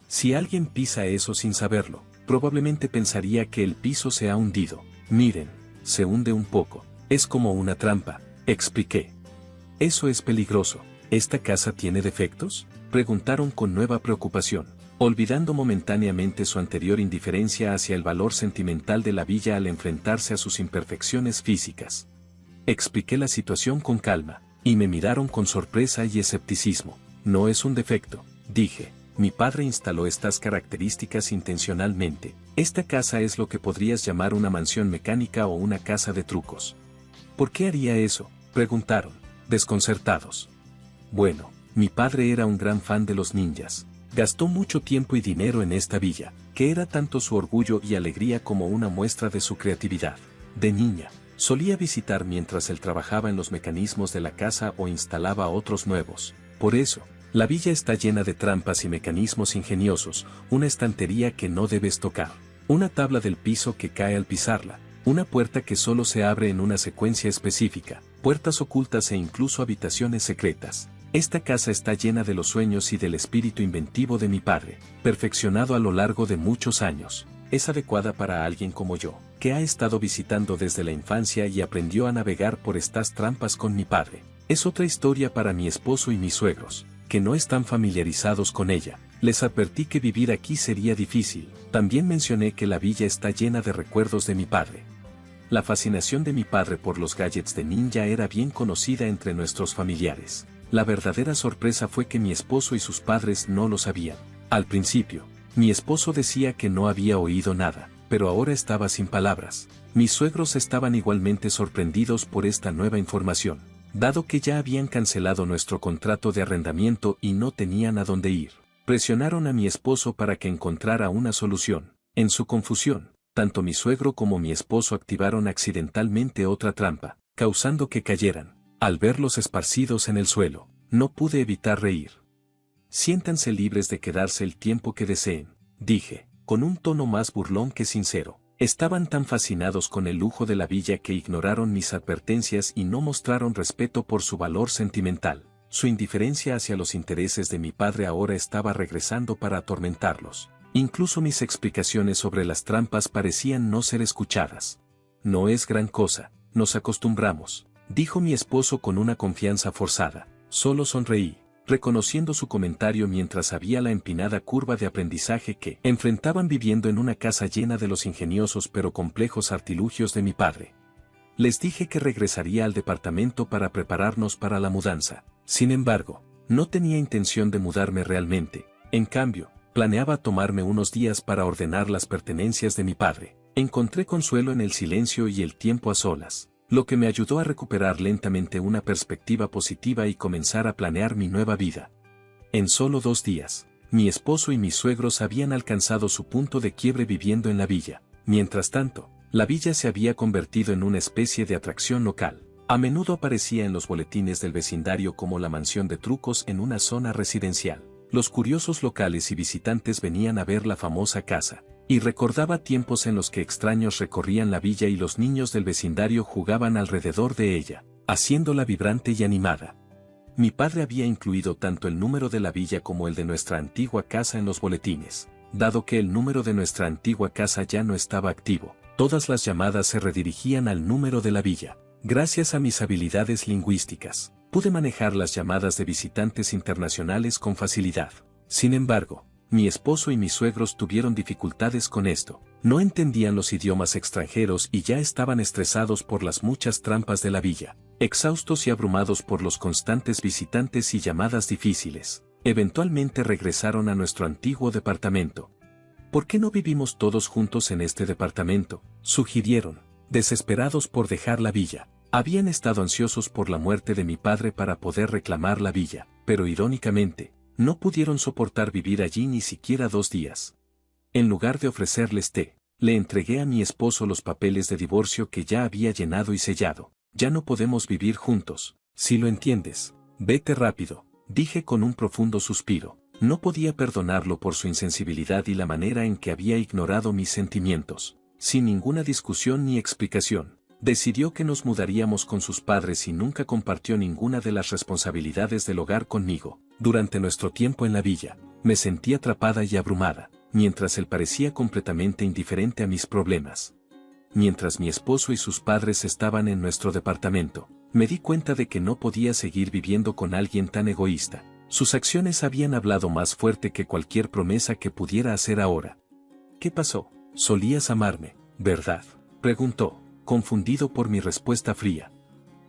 Si alguien pisa eso sin saberlo, probablemente pensaría que el piso se ha hundido. Miren, se hunde un poco. Es como una trampa, expliqué. Eso es peligroso. ¿Esta casa tiene defectos?, preguntaron con nueva preocupación, olvidando momentáneamente su anterior indiferencia hacia el valor sentimental de la villa al enfrentarse a sus imperfecciones físicas. Expliqué la situación con calma, y me miraron con sorpresa y escepticismo. No es un defecto, dije. Mi padre instaló estas características intencionalmente. Esta casa es lo que podrías llamar una mansión mecánica o una casa de trucos. ¿Por qué haría eso?, preguntaron, desconcertados. Bueno, mi padre era un gran fan de los ninjas. Gastó mucho tiempo y dinero en esta villa, que era tanto su orgullo y alegría como una muestra de su creatividad. De niña, solía visitar mientras él trabajaba en los mecanismos de la casa o instalaba otros nuevos. Por eso, la villa está llena de trampas y mecanismos ingeniosos, una estantería que no debes tocar, una tabla del piso que cae al pisarla, una puerta que solo se abre en una secuencia específica, puertas ocultas e incluso habitaciones secretas. Esta casa está llena de los sueños y del espíritu inventivo de mi padre, perfeccionado a lo largo de muchos años. Es adecuada para alguien como yo, que ha estado visitando desde la infancia y aprendió a navegar por estas trampas con mi padre. Es otra historia para mi esposo y mis suegros, que no están familiarizados con ella. Les advertí que vivir aquí sería difícil. También mencioné que la villa está llena de recuerdos de mi padre. La fascinación de mi padre por los gadgets de ninja era bien conocida entre nuestros familiares. La verdadera sorpresa fue que mi esposo y sus padres no lo sabían. Al principio, mi esposo decía que no había oído nada, pero ahora estaba sin palabras. Mis suegros estaban igualmente sorprendidos por esta nueva información, dado que ya habían cancelado nuestro contrato de arrendamiento y no tenían a dónde ir. Presionaron a mi esposo para que encontrara una solución. En su confusión, tanto mi suegro como mi esposo activaron accidentalmente otra trampa, causando que cayeran. Al verlos esparcidos en el suelo, no pude evitar reír. Siéntanse libres de quedarse el tiempo que deseen, dije, con un tono más burlón que sincero. Estaban tan fascinados con el lujo de la villa que ignoraron mis advertencias y no mostraron respeto por su valor sentimental. Su indiferencia hacia los intereses de mi padre ahora estaba regresando para atormentarlos. Incluso mis explicaciones sobre las trampas parecían no ser escuchadas. No es gran cosa, nos acostumbramos, dijo mi esposo con una confianza forzada. Solo sonreí, reconociendo su comentario mientras había la empinada curva de aprendizaje que enfrentaban viviendo en una casa llena de los ingeniosos pero complejos artilugios de mi padre. Les dije que regresaría al departamento para prepararnos para la mudanza. Sin embargo, no tenía intención de mudarme realmente. En cambio, planeaba tomarme unos días para ordenar las pertenencias de mi padre. Encontré consuelo en el silencio y el tiempo a solas, lo que me ayudó a recuperar lentamente una perspectiva positiva y comenzar a planear mi nueva vida. En solo 2 días, mi esposo y mis suegros habían alcanzado su punto de quiebre viviendo en la villa. Mientras tanto, la villa se había convertido en una especie de atracción local. A menudo aparecía en los boletines del vecindario como la mansión de trucos en una zona residencial. Los curiosos locales y visitantes venían a ver la famosa casa, y recordaba tiempos en los que extraños recorrían la villa y los niños del vecindario jugaban alrededor de ella, haciéndola vibrante y animada. Mi padre había incluido tanto el número de la villa como el de nuestra antigua casa en los boletines. Dado que el número de nuestra antigua casa ya no estaba activo, todas las llamadas se redirigían al número de la villa. Gracias a mis habilidades lingüísticas, pude manejar las llamadas de visitantes internacionales con facilidad. Sin embargo, mi esposo y mis suegros tuvieron dificultades con esto. No entendían los idiomas extranjeros y ya estaban estresados por las muchas trampas de la villa, exhaustos y abrumados por los constantes visitantes y llamadas difíciles. Eventualmente regresaron a nuestro antiguo departamento. ¿Por qué no vivimos todos juntos en este departamento?, sugirieron, desesperados por dejar la villa. Habían estado ansiosos por la muerte de mi padre para poder reclamar la villa, pero irónicamente, no pudieron soportar vivir allí ni siquiera 2 días. En lugar de ofrecerles té, le entregué a mi esposo los papeles de divorcio que ya había llenado y sellado. Ya no podemos vivir juntos, si lo entiendes. Vete rápido, dije con un profundo suspiro. No podía perdonarlo por su insensibilidad y la manera en que había ignorado mis sentimientos. Sin ninguna discusión ni explicación, decidió que nos mudaríamos con sus padres y nunca compartió ninguna de las responsabilidades del hogar conmigo. Durante nuestro tiempo en la villa, me sentí atrapada y abrumada, mientras él parecía completamente indiferente a mis problemas. Mientras mi esposo y sus padres estaban en nuestro departamento, me di cuenta de que no podía seguir viviendo con alguien tan egoísta. Sus acciones habían hablado más fuerte que cualquier promesa que pudiera hacer ahora. ¿Qué pasó? Solías amarme, ¿verdad?, preguntó, confundido por mi respuesta fría.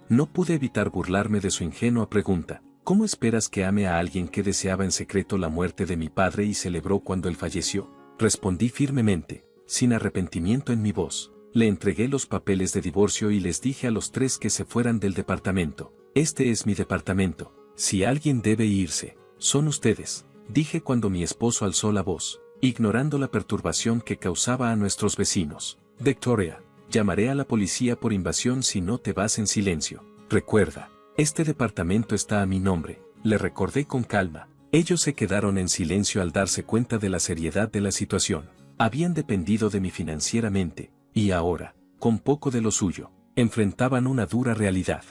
No pude evitar burlarme de su ingenua pregunta. ¿Cómo esperas que ame a alguien que deseaba en secreto la muerte de mi padre y celebró cuando él falleció? Respondí firmemente, sin arrepentimiento en mi voz. Le entregué los papeles de divorcio y les dije a los 3 que se fueran del departamento. Este es mi departamento. Si alguien debe irse, son ustedes, dije cuando mi esposo alzó la voz, ignorando la perturbación que causaba a nuestros vecinos. Victoria, llamaré a la policía por invasión si no te vas en silencio. Recuerda, este departamento está a mi nombre, le recordé con calma. Ellos se quedaron en silencio al darse cuenta de la seriedad de la situación. Habían dependido de mí financieramente, y ahora, con poco de lo suyo, enfrentaban una dura realidad.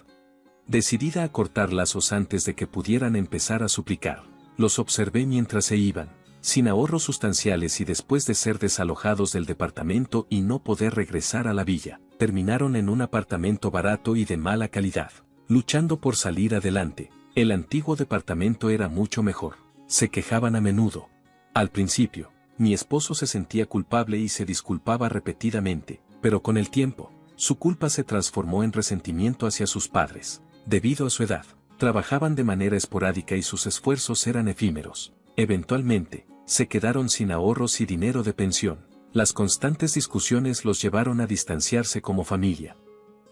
Decidida a cortar lazos antes de que pudieran empezar a suplicar, los observé mientras se iban, sin ahorros sustanciales y después de ser desalojados del departamento y no poder regresar a la villa, terminaron en un apartamento barato y de mala calidad, luchando por salir adelante. El antiguo departamento era mucho mejor. Se quejaban a menudo. Al principio, mi esposo se sentía culpable y se disculpaba repetidamente, pero con el tiempo, su culpa se transformó en resentimiento hacia sus padres. Debido a su edad, trabajaban de manera esporádica y sus esfuerzos eran efímeros. Eventualmente, se quedaron sin ahorros y dinero de pensión. Las constantes discusiones los llevaron a distanciarse como familia.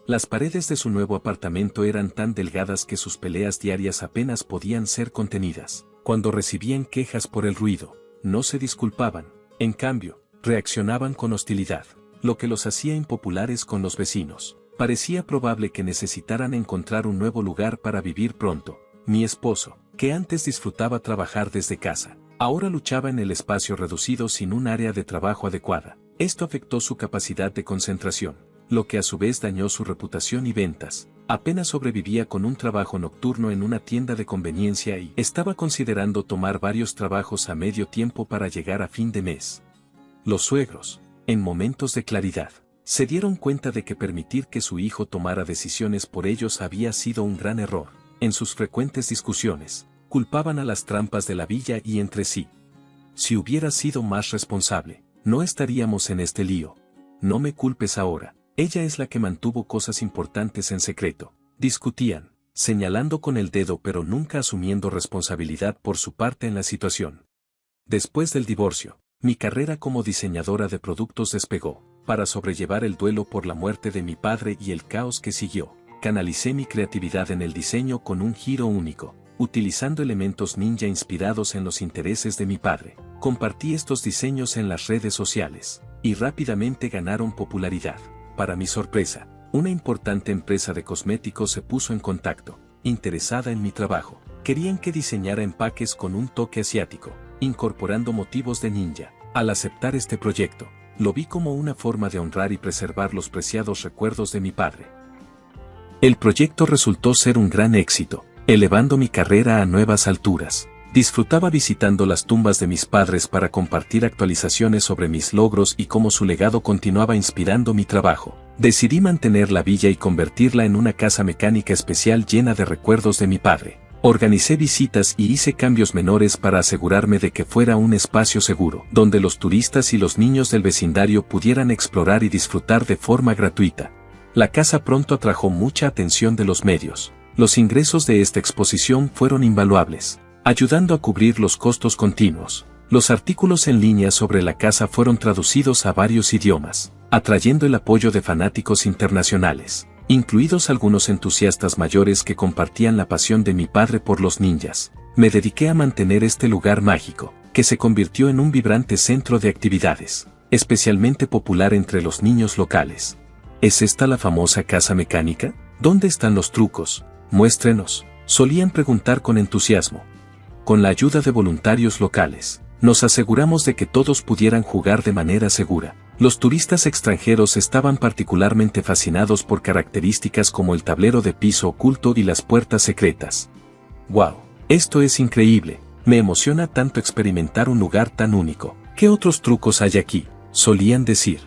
Las paredes de su nuevo apartamento eran tan delgadas que sus peleas diarias apenas podían ser contenidas. Cuando recibían quejas por el ruido, no se disculpaban, en cambio, reaccionaban con hostilidad, lo que los hacía impopulares con los vecinos. Parecía probable que necesitaran encontrar un nuevo lugar para vivir pronto. Mi esposo, que antes disfrutaba trabajar desde casa, ahora luchaba en el espacio reducido sin un área de trabajo adecuada. Esto afectó su capacidad de concentración, lo que a su vez dañó su reputación y ventas. Apenas sobrevivía con un trabajo nocturno en una tienda de conveniencia y estaba considerando tomar varios trabajos a medio tiempo para llegar a fin de mes. Los suegros, en momentos de claridad, se dieron cuenta de que permitir que su hijo tomara decisiones por ellos había sido un gran error. En sus frecuentes discusiones, culpaban a las trampas de la villa y entre sí. Si hubiera sido más responsable, no estaríamos en este lío. No me culpes ahora. Ella es la que mantuvo cosas importantes en secreto. Discutían, señalando con el dedo pero nunca asumiendo responsabilidad por su parte en la situación. Después del divorcio, Mi carrera como diseñadora de productos despegó. Para sobrellevar el duelo por la muerte de mi padre y el caos que siguió, canalicé mi creatividad en el diseño con un giro único, utilizando elementos ninja inspirados en los intereses de mi padre. Compartí estos diseños en las redes sociales, y rápidamente ganaron popularidad. Para mi sorpresa, una importante empresa de cosméticos se puso en contacto, interesada en mi trabajo. Querían que diseñara empaques con un toque asiático, incorporando motivos de ninja. Al aceptar este proyecto, lo vi como una forma de honrar y preservar los preciados recuerdos de mi padre. El proyecto resultó ser un gran éxito, elevando mi carrera a nuevas alturas. Disfrutaba visitando las tumbas de mis padres para compartir actualizaciones sobre mis logros y cómo su legado continuaba inspirando mi trabajo. Decidí mantener la villa y convertirla en una casa mecánica especial llena de recuerdos de mi padre. Organicé visitas y hice cambios menores para asegurarme de que fuera un espacio seguro, donde los turistas y los niños del vecindario pudieran explorar y disfrutar de forma gratuita. La casa pronto atrajo mucha atención de los medios. Los ingresos de esta exposición fueron invaluables, ayudando a cubrir los costos continuos. Los artículos en línea sobre la casa fueron traducidos a varios idiomas, atrayendo el apoyo de fanáticos internacionales, incluidos algunos entusiastas mayores que compartían la pasión de mi padre por los ninjas. Me dediqué a mantener este lugar mágico, que se convirtió en un vibrante centro de actividades, especialmente popular entre los niños locales. ¿Es esta la famosa casa mecánica? ¿Dónde están los trucos? Muéstrenos, solían preguntar con entusiasmo. Con la ayuda de voluntarios locales, nos aseguramos de que todos pudieran jugar de manera segura. Los turistas extranjeros estaban particularmente fascinados por características como el tablero de piso oculto y las puertas secretas. ¡Wow! Esto es increíble. Me emociona tanto experimentar un lugar tan único. ¿Qué otros trucos hay aquí?, solían decir.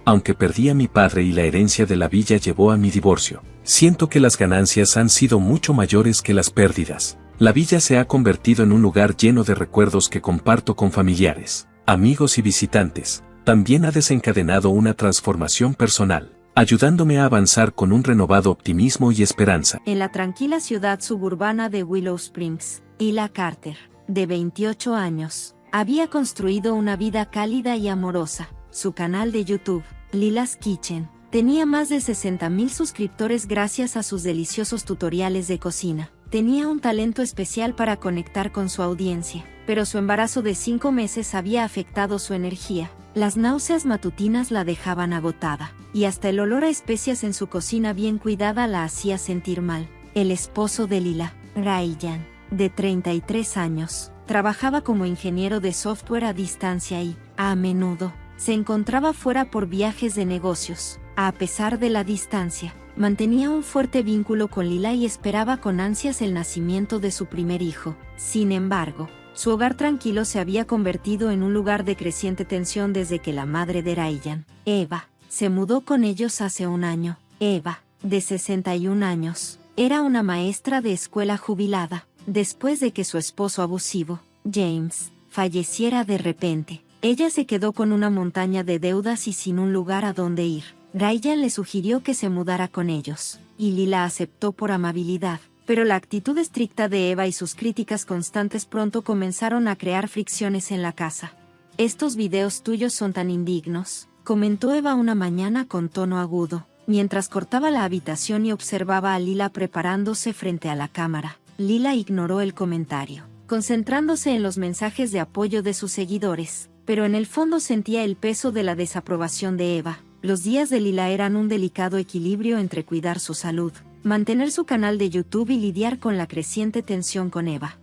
Aunque perdí a mi padre y la herencia de la villa llevó a mi divorcio, siento que las ganancias han sido mucho mayores que las pérdidas. La villa se ha convertido en un lugar lleno de recuerdos que comparto con familiares, amigos y visitantes. También ha desencadenado una transformación personal, ayudándome a avanzar con un renovado optimismo y esperanza. En la tranquila ciudad suburbana de Willow Springs, Lila Carter, de 28 años, había construido una vida cálida y amorosa. Su canal de YouTube, Lila's Kitchen, tenía más de 60,000 suscriptores gracias a sus deliciosos tutoriales de cocina. Tenía un talento especial para conectar con su audiencia, pero su embarazo de 5 meses había afectado su energía. Las náuseas matutinas la dejaban agotada, y hasta el olor a especias en su cocina bien cuidada la hacía sentir mal. El esposo de Lila, Ryan, de 33 años, trabajaba como ingeniero de software a distancia y, a menudo, se encontraba fuera por viajes de negocios. A pesar de la distancia, mantenía un fuerte vínculo con Lila y esperaba con ansias el nacimiento de su primer hijo. Sin embargo, su hogar tranquilo se había convertido en un lugar de creciente tensión desde que la madre de Ryan, Eva, se mudó con ellos hace un año. Eva, de 61 años, era una maestra de escuela jubilada. Después de que su esposo abusivo, James, falleciera de repente, ella se quedó con una montaña de deudas y sin un lugar a donde ir. Ryan le sugirió que se mudara con ellos, y Lila aceptó por amabilidad, pero la actitud estricta de Eva y sus críticas constantes pronto comenzaron a crear fricciones en la casa. «Estos videos tuyos son tan indignos», comentó Eva una mañana con tono agudo, mientras cortaba la habitación y observaba a Lila preparándose frente a la cámara. Lila ignoró el comentario, concentrándose en los mensajes de apoyo de sus seguidores, pero en el fondo sentía el peso de la desaprobación de Eva. Los días de Lila eran un delicado equilibrio entre cuidar su salud, mantener su canal de YouTube y lidiar con la creciente tensión con Eva.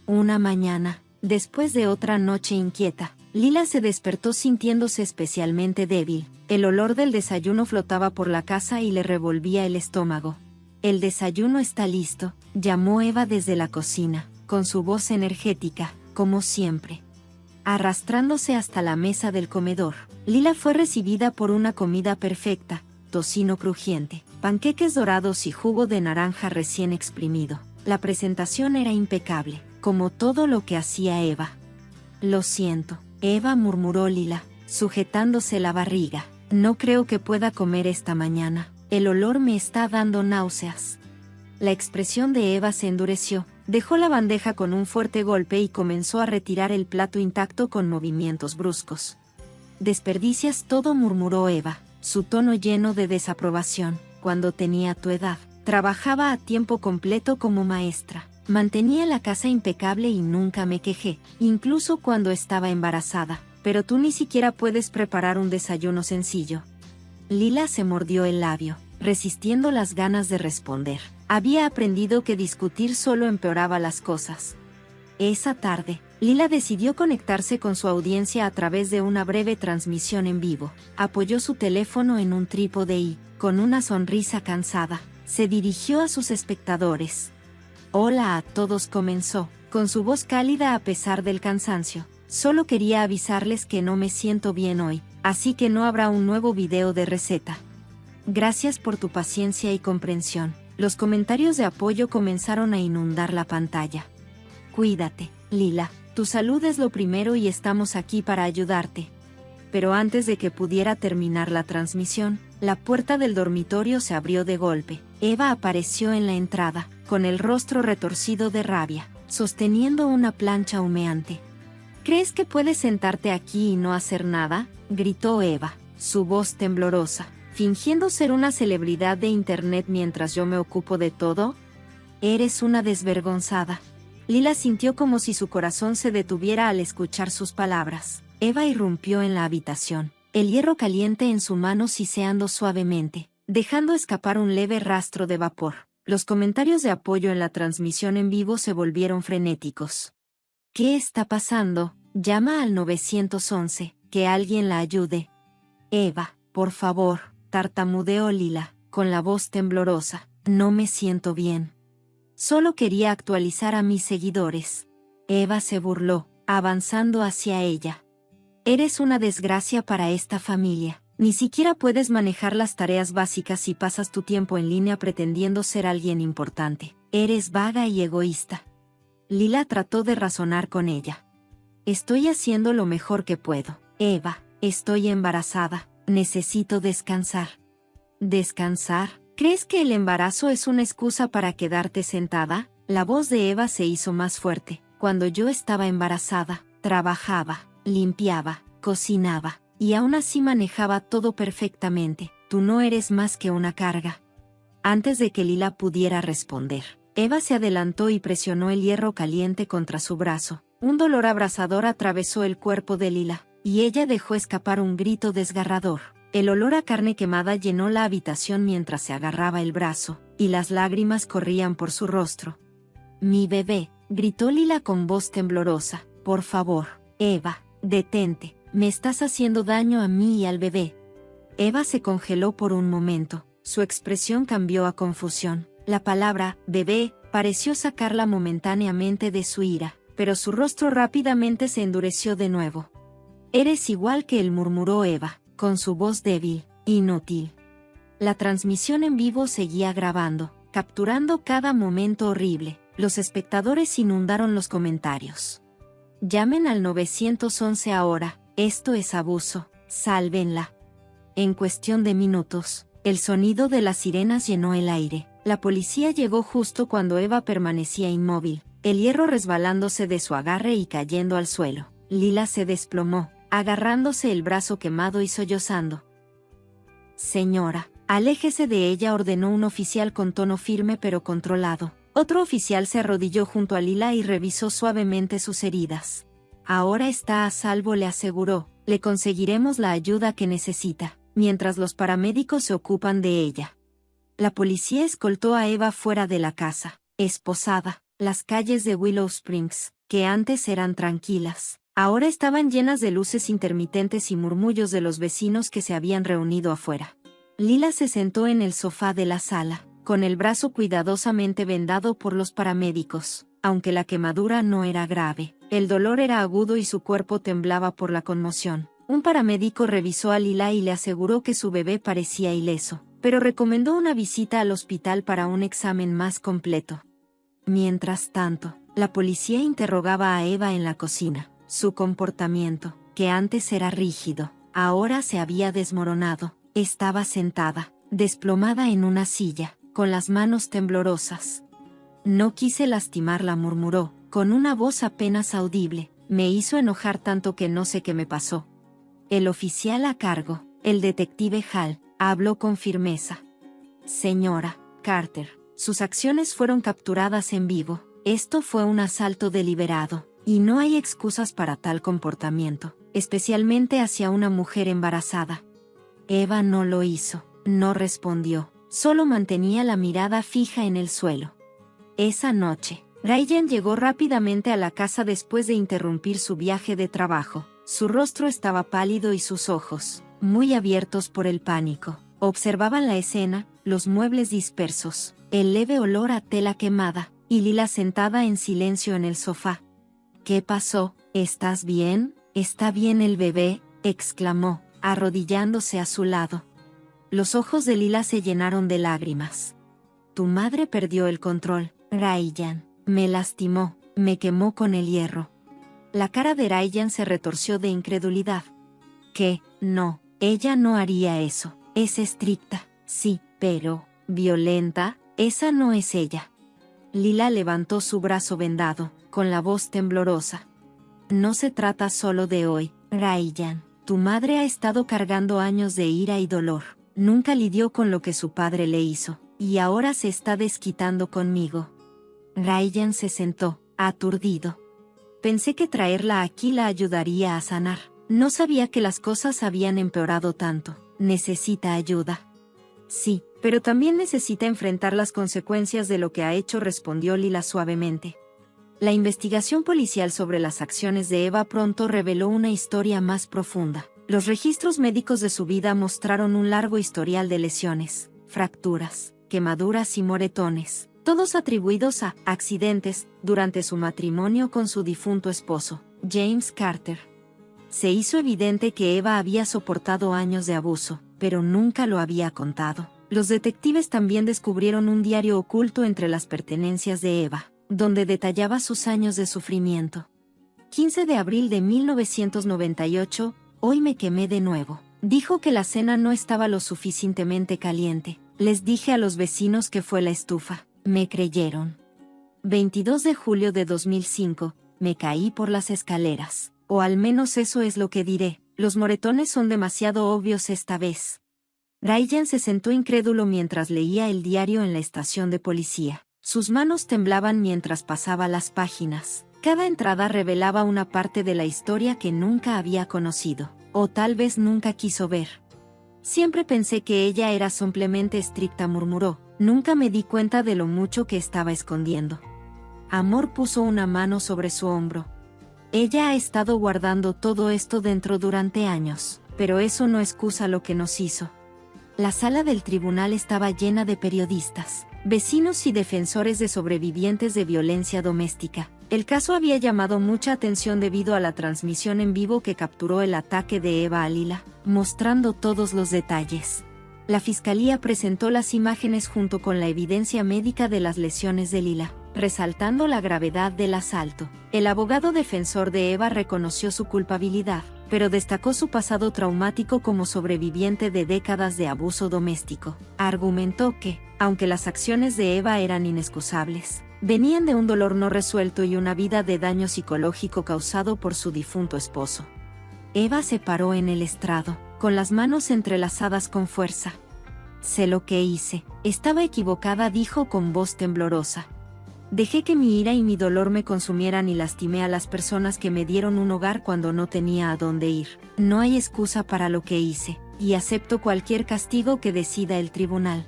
Una mañana, después de otra noche inquieta, Lila se despertó sintiéndose especialmente débil. El olor del desayuno flotaba por la casa y le revolvía el estómago. «El desayuno está listo», llamó Eva desde la cocina, con su voz energética, como siempre. Arrastrándose hasta la mesa del comedor, Lila fue recibida por una comida perfecta: tocino crujiente, panqueques dorados y jugo de naranja recién exprimido. La presentación era impecable, como todo lo que hacía Eva. «Lo siento», Eva murmuró Lila, sujetándose la barriga. «No creo que pueda comer esta mañana. El olor me está dando náuseas». La expresión de Eva se endureció, Dejó la bandeja con un fuerte golpe y comenzó a retirar el plato intacto con movimientos bruscos. «Desperdicias todo», murmuró Eva, su tono lleno de desaprobación. «Cuando tenía tu edad, trabajaba a tiempo completo como maestra. Mantenía la casa impecable y nunca me quejé, incluso cuando estaba embarazada. Pero tú ni siquiera puedes preparar un desayuno sencillo». Lila se mordió el labio, resistiendo las ganas de responder. Había aprendido que discutir solo empeoraba las cosas. Esa tarde, Lila decidió conectarse con su audiencia a través de una breve transmisión en vivo. Apoyó su teléfono en un trípode y, con una sonrisa cansada, se dirigió a sus espectadores. «Hola a todos», comenzó, con su voz cálida a pesar del cansancio. «Solo quería avisarles que no me siento bien hoy, así que no habrá un nuevo video de receta. Gracias por tu paciencia y comprensión». Los comentarios de apoyo comenzaron a inundar la pantalla. «Cuídate, Lila, tu salud es lo primero y estamos aquí para ayudarte». Pero antes de que pudiera terminar la transmisión, la puerta del dormitorio se abrió de golpe. Eva apareció en la entrada, con el rostro retorcido de rabia, sosteniendo una plancha humeante. «¿Crees que puedes sentarte aquí y no hacer nada?», gritó Eva, su voz temblorosa. «¿Fingiendo ser una celebridad de internet mientras yo me ocupo de todo? Eres una desvergonzada». Lila sintió como si su corazón se detuviera al escuchar sus palabras. Eva irrumpió en la habitación, el hierro caliente en su mano siseando suavemente, dejando escapar un leve rastro de vapor. Los comentarios de apoyo en la transmisión en vivo se volvieron frenéticos. «¿Qué está pasando? Llama al 911, que alguien la ayude». «Eva, por favor», tartamudeó Lila, con la voz temblorosa. «No me siento bien. Solo quería actualizar a mis seguidores». Eva se burló, avanzando hacia ella. «Eres una desgracia para esta familia. Ni siquiera puedes manejar las tareas básicas y pasas tu tiempo en línea pretendiendo ser alguien importante. Eres vaga y egoísta». Lila trató de razonar con ella. «Estoy haciendo lo mejor que puedo. Eva, estoy embarazada. Necesito descansar». «¿Descansar? ¿Crees que el embarazo es una excusa para quedarte sentada?». La voz de Eva se hizo más fuerte. «Cuando yo estaba embarazada, trabajaba, limpiaba, cocinaba, y aún así manejaba todo perfectamente. Tú no eres más que una carga». Antes de que Lila pudiera responder, Eva se adelantó y presionó el hierro caliente contra su brazo. Un dolor abrasador atravesó el cuerpo de Lila, y ella dejó escapar un grito desgarrador. El olor a carne quemada llenó la habitación mientras se agarraba el brazo, y las lágrimas corrían por su rostro. «Mi bebé», gritó Lila con voz temblorosa. «Por favor, Eva, detente, me estás haciendo daño a mí y al bebé». Eva se congeló por un momento, su expresión cambió a confusión. La palabra «bebé» pareció sacarla momentáneamente de su ira, pero su rostro rápidamente se endureció de nuevo. «Eres igual que él», murmuró Eva, con su voz débil, inútil. La transmisión en vivo seguía grabando, capturando cada momento horrible. Los espectadores inundaron los comentarios. «Llamen al 911 ahora, esto es abuso, sálvenla». En cuestión de minutos, el sonido de las sirenas llenó el aire. La policía llegó justo cuando Eva permanecía inmóvil, el hierro resbalándose de su agarre y cayendo al suelo. Lila se desplomó, agarrándose el brazo quemado y sollozando. «Señora, aléjese de ella», ordenó un oficial con tono firme pero controlado. Otro oficial se arrodilló junto a Lila y revisó suavemente sus heridas. «Ahora está a salvo», le aseguró. «Le conseguiremos la ayuda que necesita, mientras los paramédicos se ocupan de ella». La policía escoltó a Eva fuera de la casa, esposada. Las calles de Willow Springs, que antes eran tranquilas, ahora estaban llenas de luces intermitentes y murmullos de los vecinos que se habían reunido afuera. Lila se sentó en el sofá de la sala, con el brazo cuidadosamente vendado por los paramédicos. Aunque la quemadura no era grave, el dolor era agudo y su cuerpo temblaba por la conmoción. Un paramédico revisó a Lila y le aseguró que su bebé parecía ileso, pero recomendó una visita al hospital para un examen más completo. Mientras tanto, la policía interrogaba a Eva en la cocina. Su comportamiento, que antes era rígido, ahora se había desmoronado. Estaba sentada, desplomada en una silla, con las manos temblorosas. No quise lastimarla, murmuró, con una voz apenas audible. Me hizo enojar tanto que no sé qué me pasó. El oficial a cargo, el detective Hall, habló con firmeza. Señora Carter, sus acciones fueron capturadas en vivo. Esto fue un asalto deliberado, y no hay excusas para tal comportamiento, especialmente hacia una mujer embarazada. Eva no lo hizo, no respondió, solo mantenía la mirada fija en el suelo. Esa noche, Ryan llegó rápidamente a la casa después de interrumpir su viaje de trabajo. Su rostro estaba pálido y sus ojos, muy abiertos por el pánico, observaban la escena, los muebles dispersos, el leve olor a tela quemada, y Lila sentada en silencio en el sofá. ¿Qué pasó? ¿Estás bien? ¿Está bien el bebé?, exclamó, arrodillándose a su lado. Los ojos de Lila se llenaron de lágrimas. Tu madre perdió el control, Ryan. Me lastimó, me quemó con el hierro. La cara de Ryan se retorció de incredulidad. ¿Qué? No, ella no haría eso. Es estricta, sí, pero violenta, esa no es ella. Lila levantó su brazo vendado, con la voz temblorosa. No se trata solo de hoy, Ryan. Tu madre ha estado cargando años de ira y dolor. Nunca lidió con lo que su padre le hizo, y ahora se está desquitando conmigo. Ryan se sentó, aturdido. Pensé que traerla aquí la ayudaría a sanar. No sabía que las cosas habían empeorado tanto. Necesita ayuda. Sí, pero también necesita enfrentar las consecuencias de lo que ha hecho, respondió Lila suavemente. La investigación policial sobre las acciones de Eva pronto reveló una historia más profunda. Los registros médicos de su vida mostraron un largo historial de lesiones, fracturas, quemaduras y moretones, todos atribuidos a accidentes durante su matrimonio con su difunto esposo, James Carter. Se hizo evidente que Eva había soportado años de abuso, pero nunca lo había contado. Los detectives también descubrieron un diario oculto entre las pertenencias de Eva, donde detallaba sus años de sufrimiento. 15 de abril de 1998, hoy me quemé de nuevo. Dijo que la cena no estaba lo suficientemente caliente. Les dije a los vecinos que fue la estufa. Me creyeron. 22 de julio de 2005, me caí por las escaleras. O al menos eso es lo que diré. Los moretones son demasiado obvios esta vez. Ryan se sentó incrédulo mientras leía el diario en la estación de policía. Sus manos temblaban mientras pasaba las páginas. Cada entrada revelaba una parte de la historia que nunca había conocido, o tal vez nunca quiso ver. Siempre pensé que ella era simplemente estricta, murmuró. Nunca me di cuenta de lo mucho que estaba escondiendo. Amor puso una mano sobre su hombro. Ella ha estado guardando todo esto dentro durante años, pero eso no excusa lo que nos hizo. La sala del tribunal estaba llena de periodistas, vecinos y defensores de sobrevivientes de violencia doméstica. El caso había llamado mucha atención debido a la transmisión en vivo que capturó el ataque de Eva a Lila, mostrando todos los detalles. La fiscalía presentó las imágenes junto con la evidencia médica de las lesiones de Lila, resaltando la gravedad del asalto. El abogado defensor de Eva reconoció su culpabilidad, pero destacó su pasado traumático como sobreviviente de décadas de abuso doméstico. Argumentó que, aunque las acciones de Eva eran inexcusables, venían de un dolor no resuelto y una vida de daño psicológico causado por su difunto esposo. Eva se paró en el estrado, con las manos entrelazadas con fuerza. Sé lo que hice. Estaba equivocada, dijo con voz temblorosa. Dejé que mi ira y mi dolor me consumieran y lastimé a las personas que me dieron un hogar cuando no tenía a dónde ir. No hay excusa para lo que hice, y acepto cualquier castigo que decida el tribunal.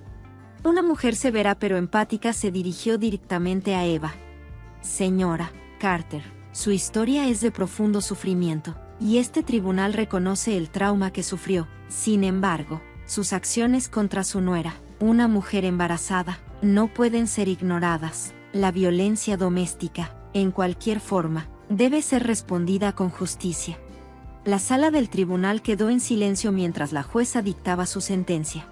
Una mujer severa pero empática se dirigió directamente a Eva. Señora Carter, su historia es de profundo sufrimiento, y este tribunal reconoce el trauma que sufrió. Sin embargo, sus acciones contra su nuera, una mujer embarazada, no pueden ser ignoradas. La violencia doméstica, en cualquier forma, debe ser respondida con justicia. La sala del tribunal quedó en silencio mientras la jueza dictaba su sentencia.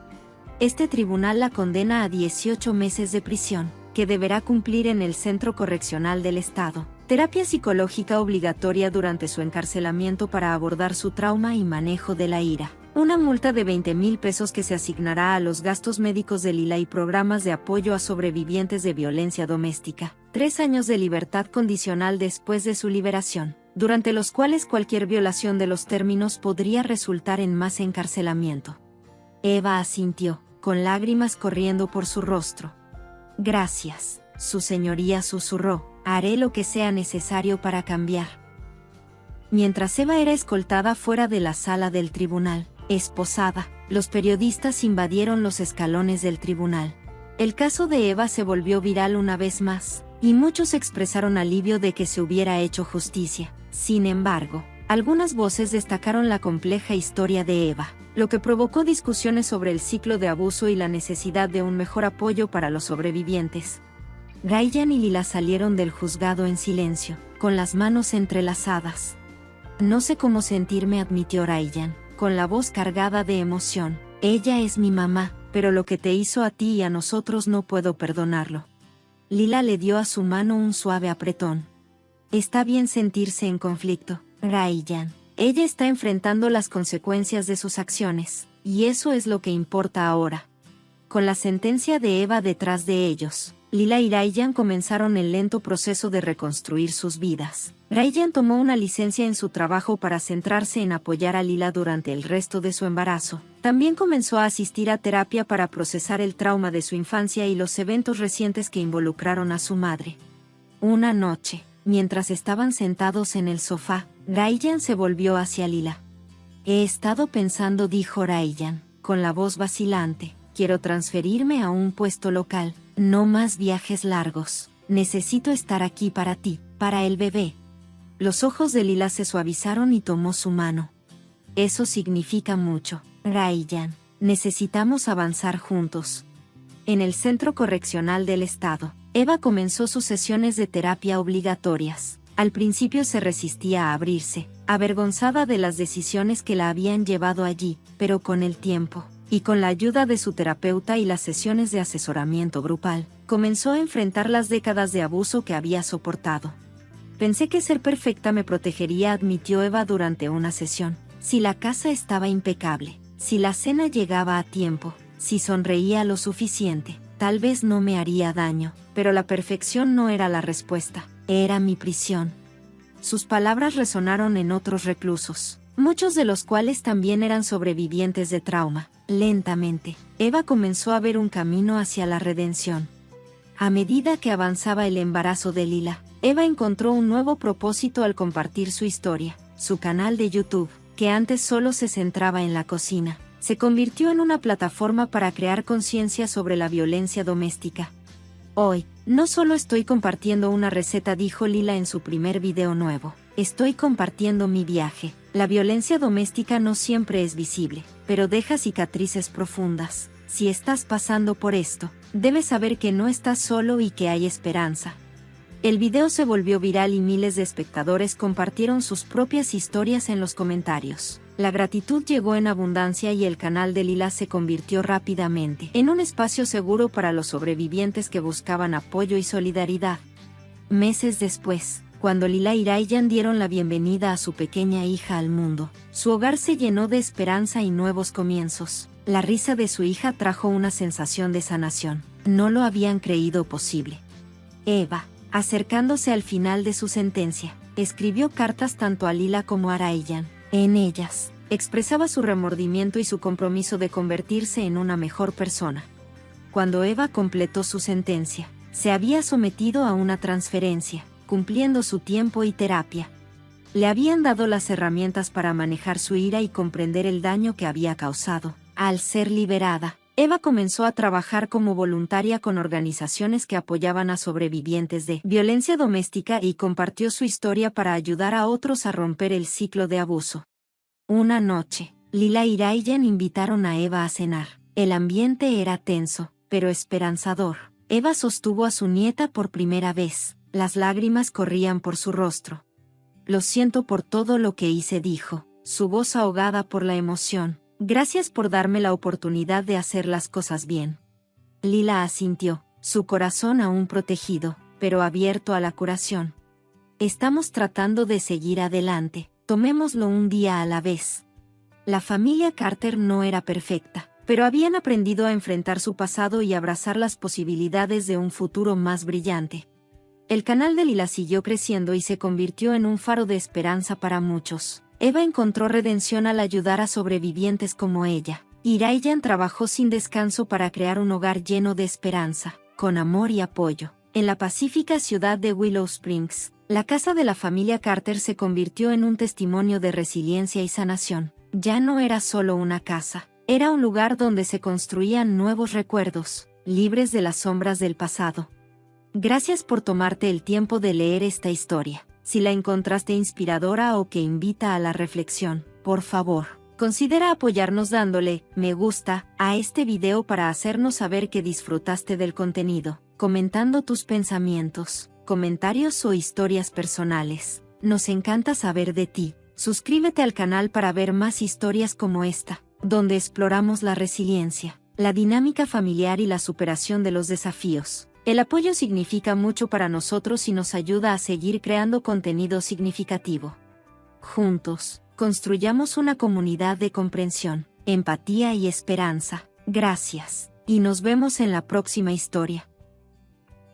Este tribunal la condena a 18 meses de prisión, que deberá cumplir en el Centro Correccional del Estado. Terapia psicológica obligatoria durante su encarcelamiento para abordar su trauma y manejo de la ira. Una multa de 20,000 pesos que se asignará a los gastos médicos de Lila y programas de apoyo a sobrevivientes de violencia doméstica. 3 años de libertad condicional después de su liberación, durante los cuales cualquier violación de los términos podría resultar en más encarcelamiento. Eva asintió, con lágrimas corriendo por su rostro. Gracias, su señoría susurró, haré lo que sea necesario para cambiar. Mientras Eva era escoltada fuera de la sala del tribunal, esposada, los periodistas invadieron los escalones del tribunal. El caso de Eva se volvió viral una vez más, y muchos expresaron alivio de que se hubiera hecho justicia. Sin embargo, algunas voces destacaron la compleja historia de Eva, lo que provocó discusiones sobre el ciclo de abuso y la necesidad de un mejor apoyo para los sobrevivientes. Ryan y Lila salieron del juzgado en silencio, con las manos entrelazadas. No sé cómo sentirme, admitió Ryan, con la voz cargada de emoción. Ella es mi mamá, pero lo que te hizo a ti y a nosotros no puedo perdonarlo. Lila le dio a su mano un suave apretón. Está bien sentirse en conflicto, Ryan. Ella está enfrentando las consecuencias de sus acciones, y eso es lo que importa ahora. Con la sentencia de Eva detrás de ellos, Lila y Ryan comenzaron el lento proceso de reconstruir sus vidas. Ryan tomó una licencia en su trabajo para centrarse en apoyar a Lila durante el resto de su embarazo. También comenzó a asistir a terapia para procesar el trauma de su infancia y los eventos recientes que involucraron a su madre. Una noche, mientras estaban sentados en el sofá, Ryan se volvió hacia Lila. He estado pensando, dijo Ryan, con la voz vacilante. Quiero transferirme a un puesto local, no más viajes largos. Necesito estar aquí para ti, para el bebé. Los ojos de Lila se suavizaron y tomó su mano. Eso significa mucho, Ryan. Necesitamos avanzar juntos. En el Centro Correccional del Estado, Eva comenzó sus sesiones de terapia obligatorias. Al principio se resistía a abrirse, avergonzada de las decisiones que la habían llevado allí, pero con el tiempo, y con la ayuda de su terapeuta y las sesiones de asesoramiento grupal, comenzó a enfrentar las décadas de abuso que había soportado. Pensé que ser perfecta me protegería, admitió Eva durante una sesión. Si la casa estaba impecable, si la cena llegaba a tiempo, si sonreía lo suficiente, tal vez no me haría daño, pero la perfección no era la respuesta, era mi prisión. Sus palabras resonaron en otros reclusos, muchos de los cuales también eran sobrevivientes de trauma. Lentamente, Eva comenzó a ver un camino hacia la redención. A medida que avanzaba el embarazo de Lila, Eva encontró un nuevo propósito al compartir su historia. Su canal de YouTube, que antes solo se centraba en la cocina, se convirtió en una plataforma para crear conciencia sobre la violencia doméstica. Hoy, no solo estoy compartiendo una receta, dijo Lila en su primer video nuevo. Estoy compartiendo mi viaje. La violencia doméstica no siempre es visible, pero deja cicatrices profundas. Si estás pasando por esto, debes saber que no estás solo y que hay esperanza. El video se volvió viral y miles de espectadores compartieron sus propias historias en los comentarios. La gratitud llegó en abundancia y el canal de Lila se convirtió rápidamente en un espacio seguro para los sobrevivientes que buscaban apoyo y solidaridad. Meses después, cuando Lila y Ryan dieron la bienvenida a su pequeña hija al mundo, su hogar se llenó de esperanza y nuevos comienzos. La risa de su hija trajo una sensación de sanación. No lo habían creído posible. Eva, acercándose al final de su sentencia, escribió cartas tanto a Lila como a Ryan. En ellas, expresaba su remordimiento y su compromiso de convertirse en una mejor persona. Cuando Eva completó su sentencia, se había sometido a una transferencia, cumpliendo su tiempo y terapia. Le habían dado las herramientas para manejar su ira y comprender el daño que había causado. Al ser liberada, Eva comenzó a trabajar como voluntaria con organizaciones que apoyaban a sobrevivientes de violencia doméstica y compartió su historia para ayudar a otros a romper el ciclo de abuso. Una noche, Lila y Ryan invitaron a Eva a cenar. El ambiente era tenso, pero esperanzador. Eva sostuvo a su nieta por primera vez. Las lágrimas corrían por su rostro. Lo siento por todo lo que hice, dijo, su voz ahogada por la emoción. Gracias por darme la oportunidad de hacer las cosas bien. Lila asintió, su corazón aún protegido, pero abierto a la curación. Estamos tratando de seguir adelante, tomémoslo un día a la vez. La familia Carter no era perfecta, pero habían aprendido a enfrentar su pasado y abrazar las posibilidades de un futuro más brillante. El canal de Lila siguió creciendo y se convirtió en un faro de esperanza para muchos. Eva encontró redención al ayudar a sobrevivientes como ella. Y Ryan trabajó sin descanso para crear un hogar lleno de esperanza, con amor y apoyo. En la pacífica ciudad de Willow Springs, la casa de la familia Carter se convirtió en un testimonio de resiliencia y sanación. Ya no era solo una casa, era un lugar donde se construían nuevos recuerdos, libres de las sombras del pasado. Gracias por tomarte el tiempo de leer esta historia. Si la encontraste inspiradora o que invita a la reflexión, por favor, considera apoyarnos dándole me gusta a este video para hacernos saber que disfrutaste del contenido, comentando tus pensamientos, comentarios o historias personales. Nos encanta saber de ti. Suscríbete al canal para ver más historias como esta, donde exploramos la resiliencia, la dinámica familiar y la superación de los desafíos. El apoyo significa mucho para nosotros y nos ayuda a seguir creando contenido significativo. Juntos, construyamos una comunidad de comprensión, empatía y esperanza. Gracias, y nos vemos en la próxima historia.